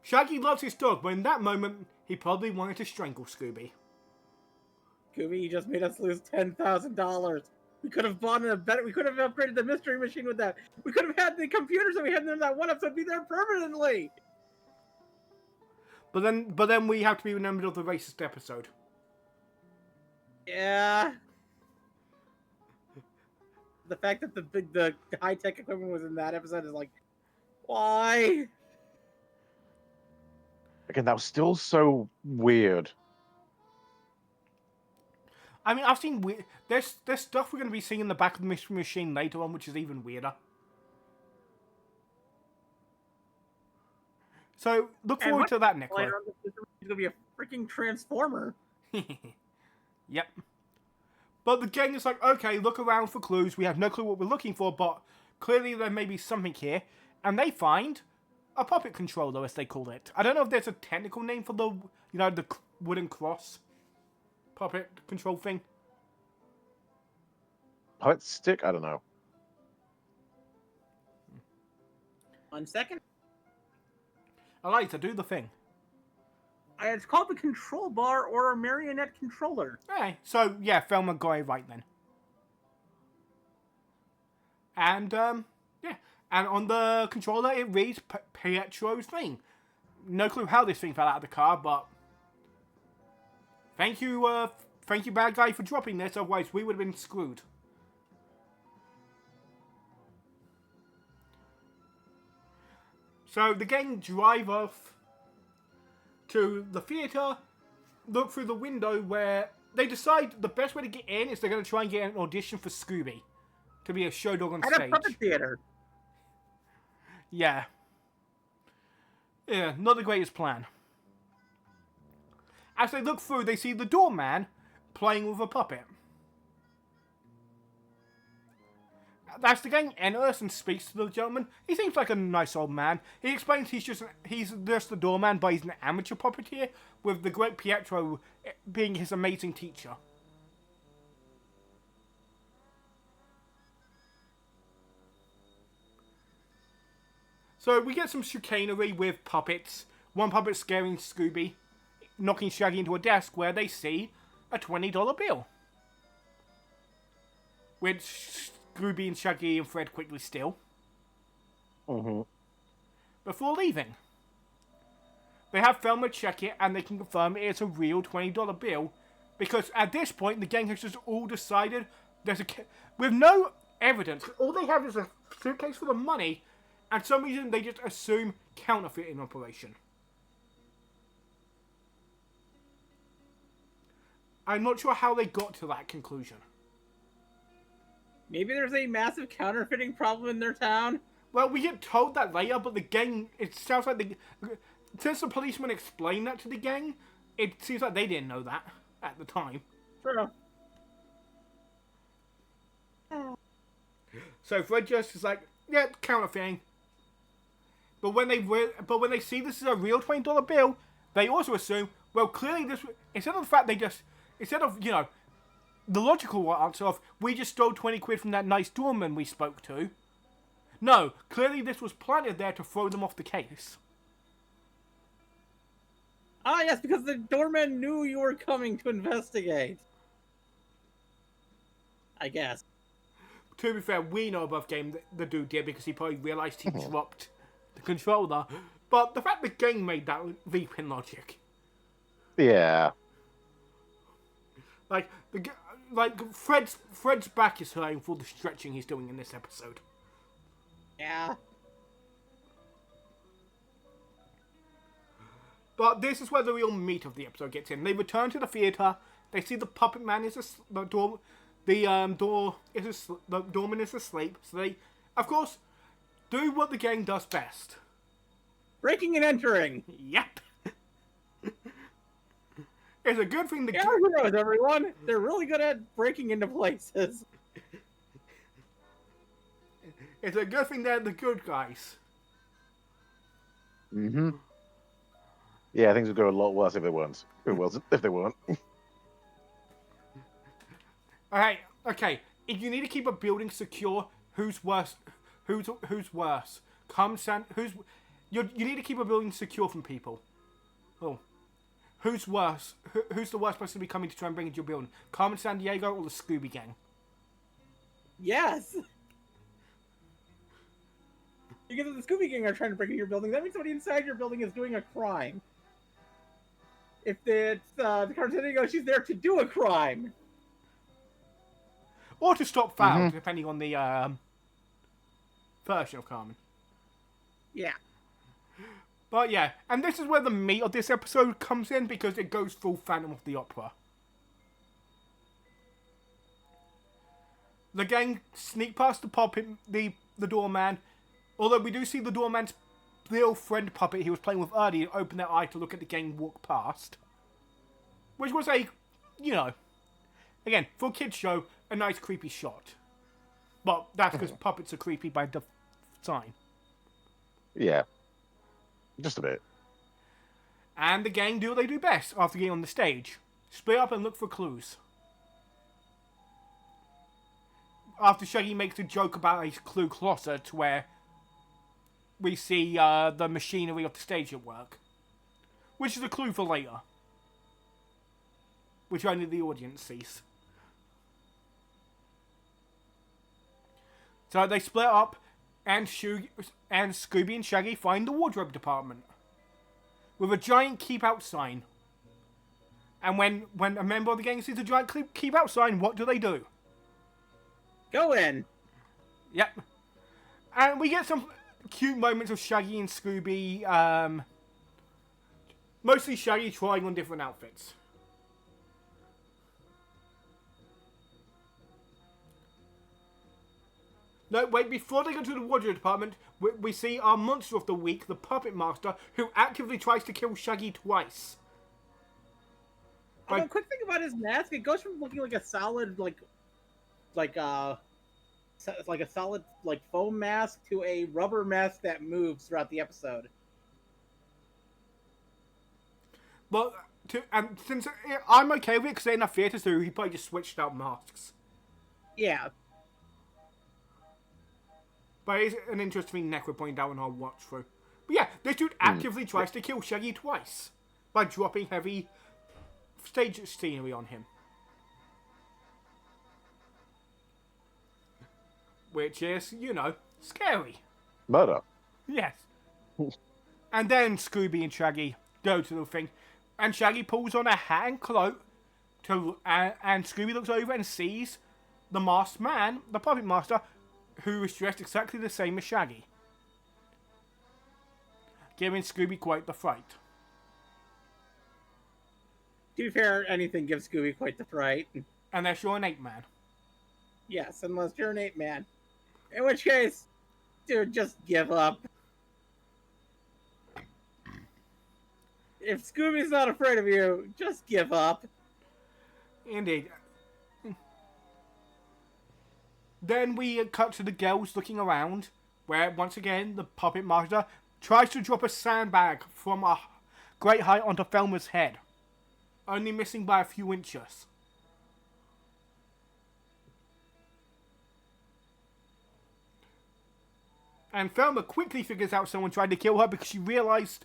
Shaggy loves his dog, but in that moment, he probably wanted to strangle Scooby. Scooby, you just made us lose $10,000. We could have bought a better. We could have upgraded the mystery machine with that. We could have had the computers that we had in that one episode be there permanently. But then we have to be remembered of the racist episode. Yeah. The fact that the high tech equipment was in that episode is like, why? Again, that was still so weird. I mean, I've seen there's stuff we're going to be seeing in the back of the mystery machine later on, which is even weirder. So look forward to that, Nicola. Later on, it's going to be a freaking transformer. Yep. But the gang is like, okay, look around for clues. We have no clue what we're looking for, but clearly there may be something here. And they find a puppet controller, as they call it. I don't know if there's a technical name for the, the wooden cross puppet control thing. Puppet stick? I don't know. 1 second. I like to do the thing. It's called the control bar or a marionette controller. Okay, so yeah, Thelma got it right then. And yeah, and on the controller it reads Pietro's thing. No clue how this thing fell out of the car, but thank you, bad guy, for dropping this. Otherwise, we would have been screwed. So the gang drive off to the theatre, look through the window where they decide the best way to get in is they're going to try and get an audition for Scooby to be a show dog on stage. At a puppet theater. Yeah. Yeah, not the greatest plan. As they look through, they see the doorman playing with a puppet. As the gang enters and speaks to the gentleman, he seems like a nice old man. He explains he's just the doorman, but he's an amateur puppeteer, with the great Pietro being his amazing teacher. So we get some chicanery with puppets. One puppet scaring Scooby, knocking Shaggy into a desk where they see a $20 bill. Which Scooby and Shaggy and Fred quickly steal. Before leaving. They have Thelma check it and they can confirm it's a real $20 bill. Because at this point, the gang has just all decided with no evidence. All they have is a suitcase full of money, and for some reason they just assume counterfeiting operation. I'm not sure how they got to that conclusion. Maybe there's a massive counterfeiting problem in their town. Well, we get told that later, but the gang, it sounds like since the policeman explained that to the gang, it seems like they didn't know that at the time. True. So Fred just is like, yeah, counterfeiting. But when they see this is a real $20 bill, they also assume, well, clearly this, instead of the logical answer of, we just stole 20 quid from that nice doorman we spoke to. No, clearly this was planted there to throw them off the case. Ah, yes, because the doorman knew you were coming to investigate. I guess. To be fair, we know above game the dude did because he probably realised he dropped the controller. But the fact the gang made that leap in logic. Yeah. Like Fred's back is hurting for the stretching he's doing in this episode. Yeah. But this is where the real meat of the episode gets in. They return to the theater. They see the puppet man the doorman is asleep. So they, of course, do what the gang does best: breaking and entering. Yep. It's a good thing the heroes, everyone. They're really good at breaking into places. It's a good thing they're the good guys. Yeah, things would go a lot worse if they weren't. If they weren't. Alright, okay. If you need to keep a building secure, who's worse? Who's worse? You need to keep a building secure from people. Oh. Who's worse? Who's the worst person to be coming to try and bring into your building? Carmen San Diego or the Scooby Gang? Yes. Because if the Scooby Gang are trying to break into your building, that means somebody inside your building is doing a crime. If it's the Carmen San Diego, she's there to do a crime. Or to stop foul, depending on the version of Carmen. Yeah. But yeah, and this is where the meat of this episode comes in, because it goes full Phantom of the Opera. The gang sneak past the puppet, the doorman. Although we do see the doorman's little friend puppet he was playing with earlier open their eye to look at the gang walk past. Which was a, again, for a kid's show, a nice creepy shot. But that's because puppets are creepy by design. Yeah. Just a bit. And the gang do what they do best after getting on the stage. Split up and look for clues. After Shaggy makes a joke about a clue closet where we see the machinery of the stage at work. Which is a clue for later. Which only the audience sees. So they split up, and Scooby and Shaggy find the wardrobe department. With a giant keep out sign. And when a member of the gang sees a giant keep out sign, what do? Go in. Yep. And we get some cute moments of Shaggy and Scooby, mostly Shaggy trying on different outfits. No, wait, before they go to the wardrobe department, we see our monster of the week, the Puppet Master, who actively tries to kill Shaggy twice. A quick thing about his mask, it goes from looking like a solid, like a solid, foam mask to a rubber mask that moves throughout the episode. But, and since I'm okay with it, because they're in a theatre, so he probably just switched out masks. Yeah. But it's an interesting neck we're pointing out on our watch through. But yeah, this dude actively tries to kill Shaggy twice. By dropping heavy stage scenery on him. Which is, scary. Murder. Yes. And then Scooby and Shaggy go to the thing. And Shaggy pulls on a hat and cloak. And Scooby looks over and sees the masked man, the Puppet Master, who is dressed exactly the same as Shaggy. Giving Scooby quite the fright. To be fair, anything gives Scooby quite the fright. Unless you're an ape man. Yes, unless you're an ape man. In which case, dude, just give up. If Scooby's not afraid of you, just give up. Indeed. Then we cut to the girls looking around, where once again the Puppet Master tries to drop a sandbag from a great height onto Thelma's head, only missing by a few inches. And Thelma quickly figures out someone tried to kill her because she realized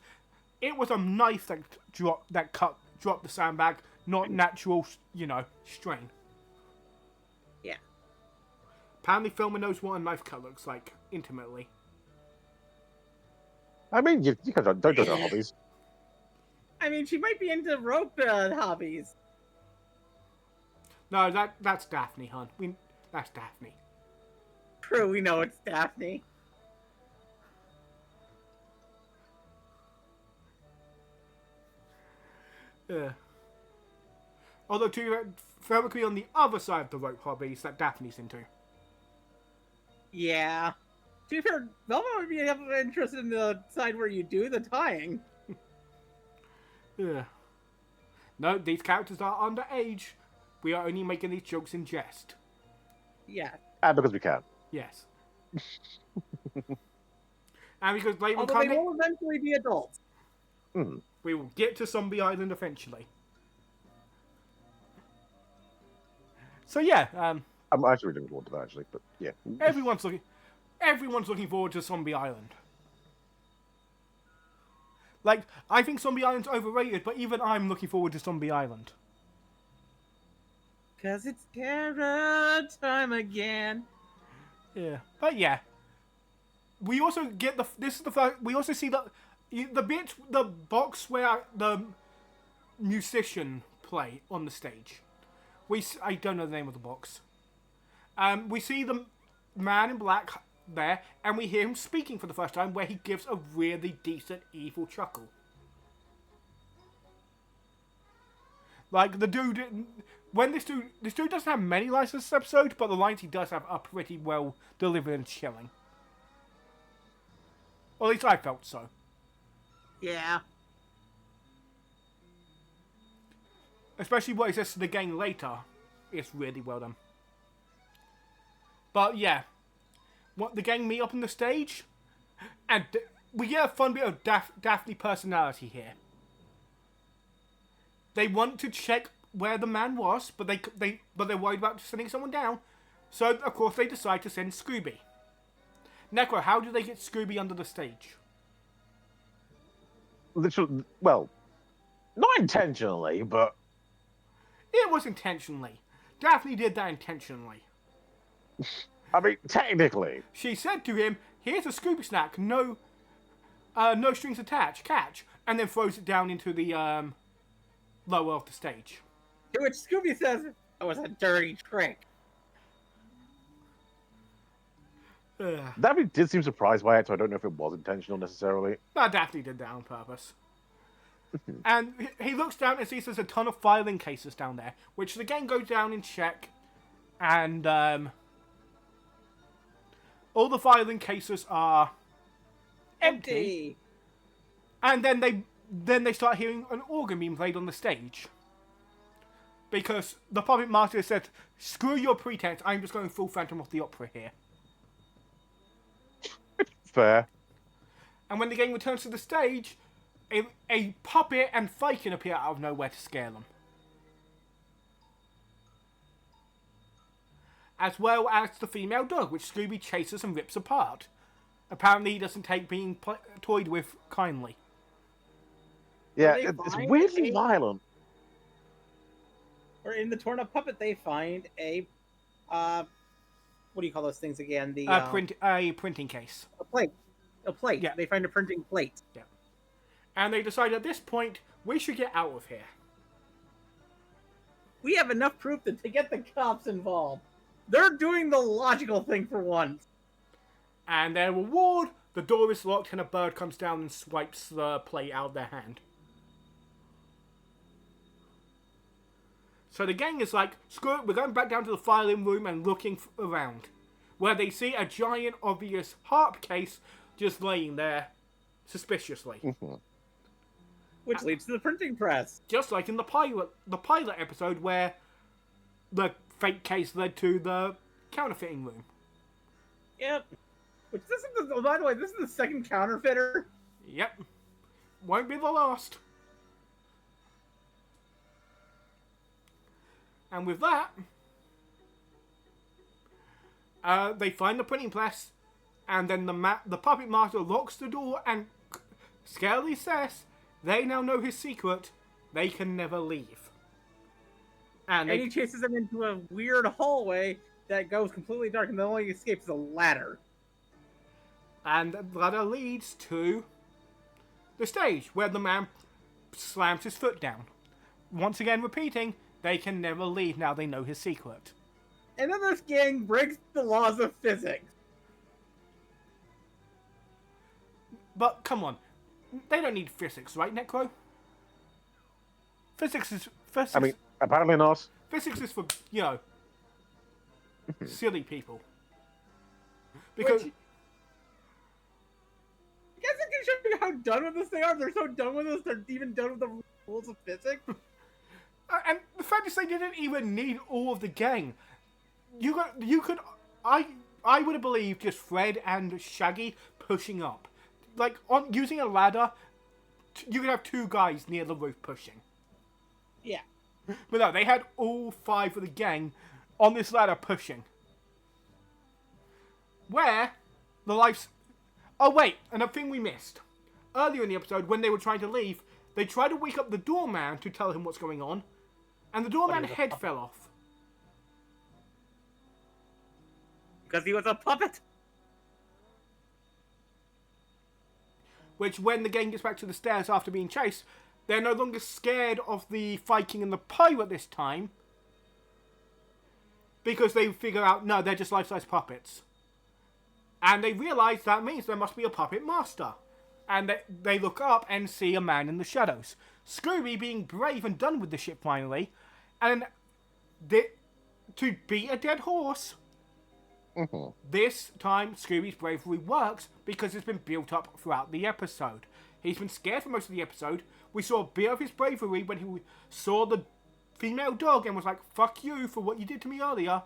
it was a knife that dropped the sandbag, not natural, strain. Yeah. Apparently, Thelma knows what a knife cut looks like intimately. I mean, you don't judge our hobbies. I mean, she might be into rope hobbies. No, that's Daphne, hon. That's Daphne. True, we know it's Daphne. Yeah. Although, Thelma could be on the other side of the rope hobbies that Daphne's into. Yeah. To be fair, Velma would be interested in the side where you do the tying. Yeah. No, these characters are underage. We are only making these jokes in jest. Yeah. And because we can. Yes. And because they Although they will eventually be adults. Mm. We will get to Zombie Island eventually. So yeah, I'm actually looking forward to that, actually, but yeah. everyone's looking forward to Zombie Island. Like, I think Zombie Island's overrated, but even I'm looking forward to Zombie Island. 'Cause it's terror time again. Yeah, but yeah. We also get this is the first, we also see the box where the musician play on the stage. I don't know the name of the box. We see the man in black there, and we hear him speaking for the first time, where he gives a really decent evil chuckle. Like the dude, this dude doesn't have many lines this episode, but the lines he does have are pretty well delivered and chilling. Or at least I felt so. Yeah. Especially what he says to the gang later. It's really well done. But yeah. What the gang meet up on the stage. And we get a fun bit of Daphne personality here. They want to check where the man was, but they're worried about sending someone down. So, of course, they decide to send Scooby. Necro, how do they get Scooby under the stage? Literally, well, not intentionally, but... It was intentionally. Daphne did that intentionally. I mean, technically. She said to him, "Here's a Scooby snack, no strings attached, catch," and then throws it down into the lower of the stage. To which Scooby says, "It was a dirty trick." Daphne did seem surprised by it, so I don't know if it was intentional necessarily. But Daphne did that on purpose. And he looks down and sees there's a ton of filing cases down there, which the gang go down and check, and all the filing cases are empty. And then they start hearing an organ being played on the stage. Because the puppet master said, "Screw your pretense, I'm just going full Phantom of the Opera here." Fair. And when the gang returns to the stage, a puppet and Fakin appear out of nowhere to scare them. As well as the female dog, which Scooby chases and rips apart. Apparently he doesn't take being toyed with kindly. Yeah, it's weirdly violent. Or in the torn up puppet, they find a what do you call those things again? A printing case. A plate. A plate. Yeah. They find a printing plate. Yeah. And they decide at this point, we should get out of here. We have enough proof to get the cops involved. They're doing the logical thing for once. And their reward, the door is locked and a bird comes down and swipes the plate out of their hand. So the gang is like, screw it, we're going back down to the filing room and looking around. Where they see a giant, obvious harp case just laying there suspiciously. Mm-hmm. Which leads to the printing press. Just like in the pilot episode where the fake case led to the counterfeiting room. Yep. Which this is by the way, this is the second counterfeiter. Yep. Won't be the last. And with that, they find the printing press, and then the puppet master locks the door and scarily says, they now know his secret, they can never leave. And he chases them into a weird hallway that goes completely dark, and the only escape is a ladder. And the ladder leads to the stage, where the man slams his foot down. Once again repeating, they can never leave now they know his secret. And then this gang breaks the laws of physics. But, come on. They don't need physics, right, Necro? Physics. I mean, apparently not. Physics is for, silly people. Because... I guess it can show you how done with this they are. They're so done with this, they're even done with the rules of physics. And the fact is, they didn't even need all of the gang. I would have believed just Fred and Shaggy pushing up, like using a ladder, you could have 2 guys near the roof pushing. Yeah. But no, they had all 5 of the gang on this ladder pushing. Where the lives... Oh wait, another thing we missed. Earlier in the episode, when they were trying to leave, they tried to wake up the doorman to tell him what's going on, and the doorman's head fell off. Because he was a puppet. Which, when the gang gets back to the stairs after being chased, they're no longer scared of the Viking and the pirate this time, because they figure out, no, they're just life-size puppets. And they realise that means there must be a puppet master. And they look up and see a man in the shadows. Scooby being brave and done with the shit finally. And to beat a dead horse. Mm-hmm. This time, Scooby's bravery works because it's been built up throughout the episode. He's been scared for most of the episode. We saw a bit of his bravery when he saw the female dog and was like, fuck you for what you did to me earlier.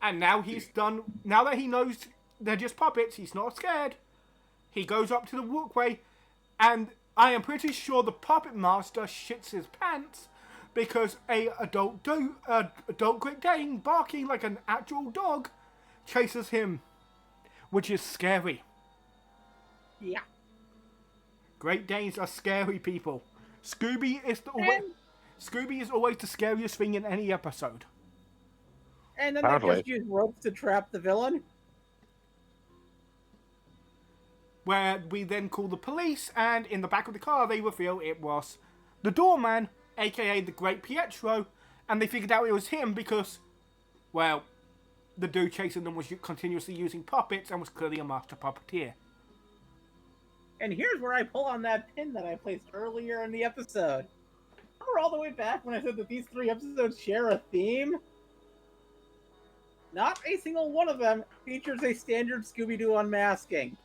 And now he's done. Now that he knows they're just puppets, he's not scared. He goes up to the walkway, and I am pretty sure the puppet master shits his pants because a adult Great Dane barking like an actual dog chases him, which is scary. Yeah. Great Danes are scary people. Scooby is always the scariest thing in any episode. And then they just use ropes to trap the villain. Where we then call the police, and in the back of the car they reveal it was the doorman, aka the Great Pietro, and they figured out it was him because, well, the dude chasing them was continuously using puppets and was clearly a master puppeteer. And here's where I pull on that pin that I placed earlier in the episode. Remember all the way back when I said that these 3 episodes share a theme? Not a single one of them features a standard Scooby-Doo unmasking.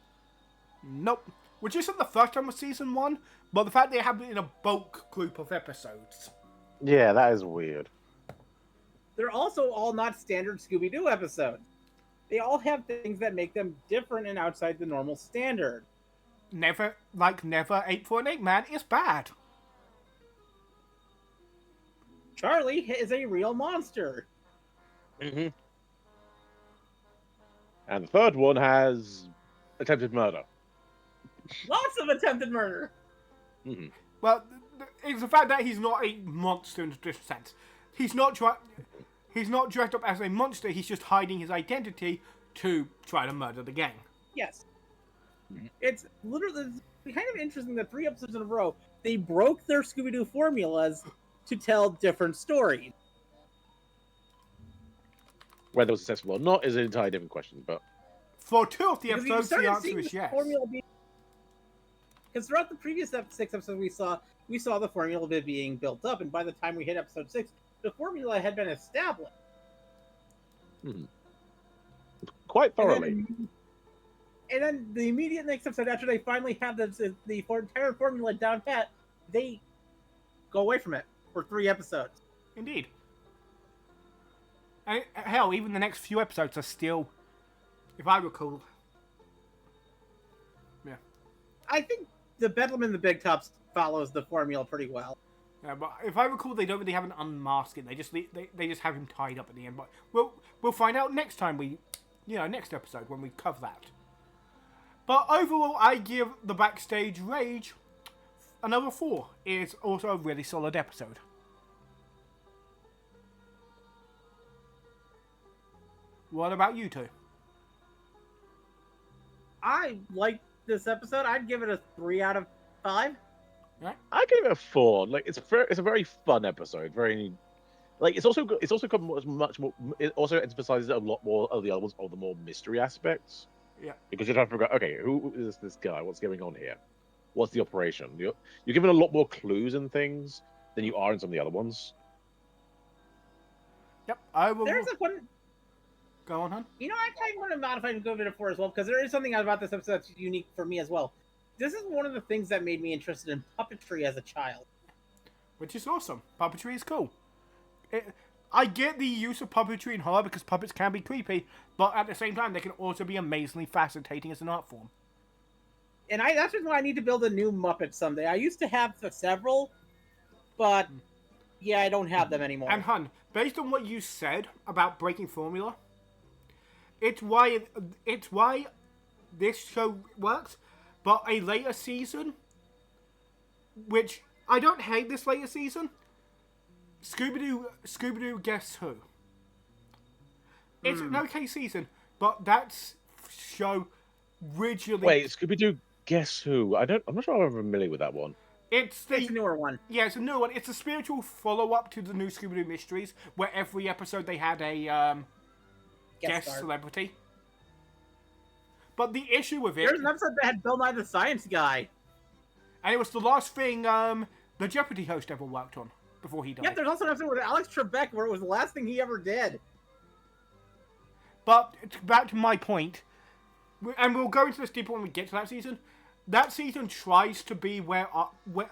Nope. Which isn't the first time of season 1, but the fact they have it in a bulk group of episodes. Yeah, that is weird. They're also all not standard Scooby-Doo episodes. They all have things that make them different and outside the normal standard. Never 8 for an 8 man is bad. Charlie is a real monster. Mm-hmm. And the third one has attempted murder. Lots of attempted murder. Mm-hmm. Well, it's the fact that he's not a monster in a traditional sense. He's not dressed up as a monster. He's just hiding his identity to try to murder the gang. Yes. It's literally kind of interesting that 3 episodes in a row, they broke their Scooby-Doo formulas to tell different stories. Whether it was successful or not is an entirely different question, but... For 2 of the episodes, the answer is yes. Because throughout the previous 6 episodes we saw the formula being built up, and by the time we hit episode 6, the formula had been established. Quite thoroughly. And then the immediate next episode, after they finally have the entire formula down pat, they go away from it for 3 episodes. Indeed. And hell, even the next few episodes are still, if I recall... Yeah. I think the Bedlam in the Big Tops follows the formula pretty well. Yeah, but if I recall, they don't really have an unmasking. They just have him tied up at the end. But we'll find out next time next episode when we cover that. But overall, I give the Backstage Rage another 4. It's also a really solid episode. What about you two? I like this episode. I'd give it a 3 out of 5. Right. I give it a 4. Like it's a very fun episode. Very, like it's also got much more. It also emphasizes a lot more of the other ones, of the more mystery aspects. Yeah. Because you're trying to figure out, okay, who is this guy? What's going on here? What's the operation? You're given a lot more clues and things than you are in some of the other ones. Yep. I will. There's a one. Go on, hon. You know, I kind of want to modify and go to a 4 as well, because there is something about this episode that's unique for me as well. This is one of the things that made me interested in puppetry as a child. Which is awesome. Puppetry is cool. I get the use of puppetry in horror because puppets can be creepy, but at the same time, they can also be amazingly fascinating as an art form. And that's just why I need to build a new Muppet someday. I used to have several, but yeah, I don't have them anymore. And Hun, based on what you said about breaking formula, it's why this show works. But a later season, which I don't hate this later season, Scooby-Doo, Guess Who? It's an okay season, but that's show originally. Wait, Scooby-Doo, Guess Who? I'm not sure I'm familiar with that one. It's a newer one. Yeah, it's a new one. It's a spiritual follow-up to the new Scooby-Doo Mysteries, where every episode they had a guest celebrity. But the issue with it... There's an episode that had Bill Nye the Science Guy. And it was the last thing the Jeopardy host ever worked on before he died. Yep, there's also an episode with Alex Trebek where it was the last thing he ever did. But back to my point, and we'll go into this deeper when we get to that season. That season tries to be where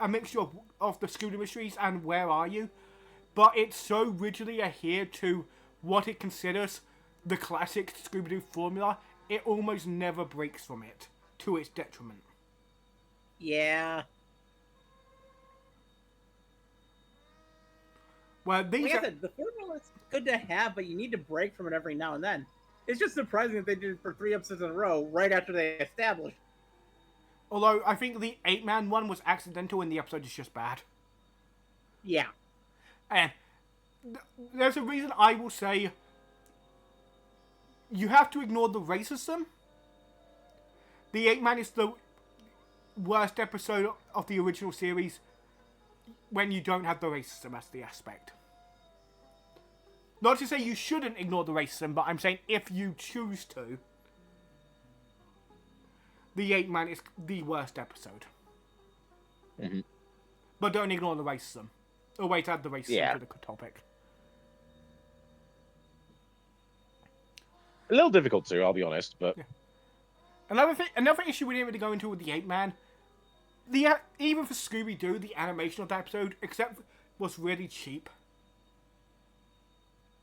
a mixture of the Scooby Mysteries and Where Are You, but it's so rigidly adhered to what it considers the classic Scooby-Doo formula, it almost never breaks from it, to its detriment. Yeah. Well, these like I said, the formula is good to have, but you need to break from it every now and then. It's just surprising that they did it for 3 episodes in a row, right after they established. Although, I think the 8-man one was accidental and the episode is just bad. Yeah. And there's a reason I will say you have to ignore the racism. The 8-man is the worst episode of the original series when you don't have the racism as the aspect. Not to say you shouldn't ignore the racism, but I'm saying if you choose to, the 8-man is the worst episode. Mm-hmm. But don't ignore the racism. Oh wait, add the racism to the topic. A little difficult to, I'll be honest, but... Yeah. Another issue we didn't really go into with the 8-man, even for Scooby-Doo, the animation of that episode, was really cheap.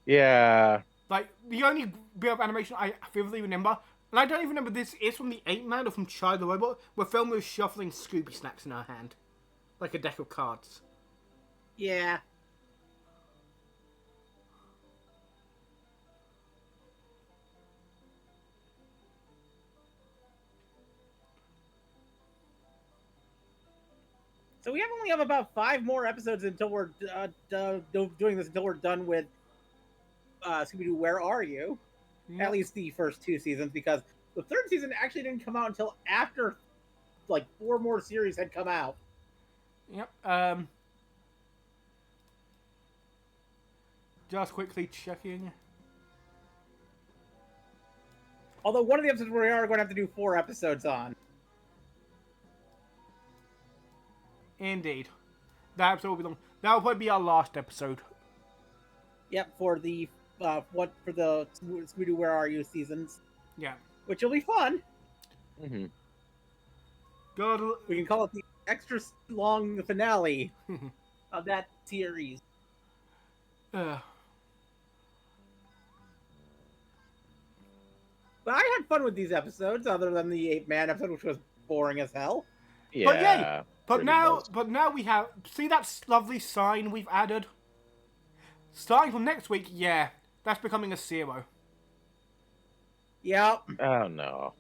Yeah. Like, the only bit of animation I vividly remember, and I don't even remember this is from the 8-man or from Child the Robot, where Thelma was shuffling Scooby snacks in her hand. Like a deck of cards. Yeah. So we only have about 5 more episodes until we're doing this, until we're done with Scooby-Doo, Where Are You? Yep. At least the first 2 seasons, because the 3rd season actually didn't come out until after, like, 4 more series had come out. Yep. Just quickly checking. Although one of the episodes we are going to have to do 4 episodes on. Indeed. That episode will be long. That will probably be our last episode. Yep, for the Scooby-Doo Where Are You seasons. Yeah. Which will be fun. Mm-hmm. We can call it the extra long finale of that series. But I had fun with these episodes, other than the 8-man episode, which was boring as hell. Yeah. But now we have... See that lovely sign we've added? Starting from next week, yeah, that's becoming a 0. Yep. Oh, no.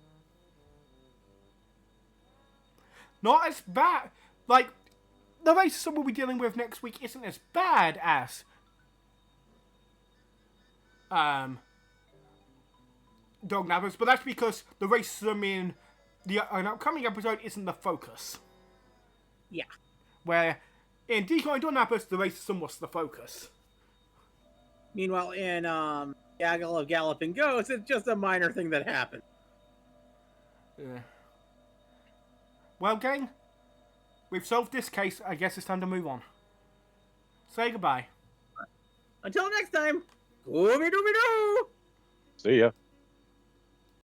Not as bad. Like, the racism we'll be dealing with next week isn't as bad as... Dog Nappers, but that's because the racism in an upcoming episode isn't the focus. Yeah. Where in Decoy and Dog Nappers, the racism was the focus. Meanwhile, in Gaggle of Galloping Ghosts, it's just a minor thing that happened. Yeah. Well, gang, we've solved this case. I guess it's time to move on. Say goodbye. Until next time, Scooby-Dooby-Doo! See ya.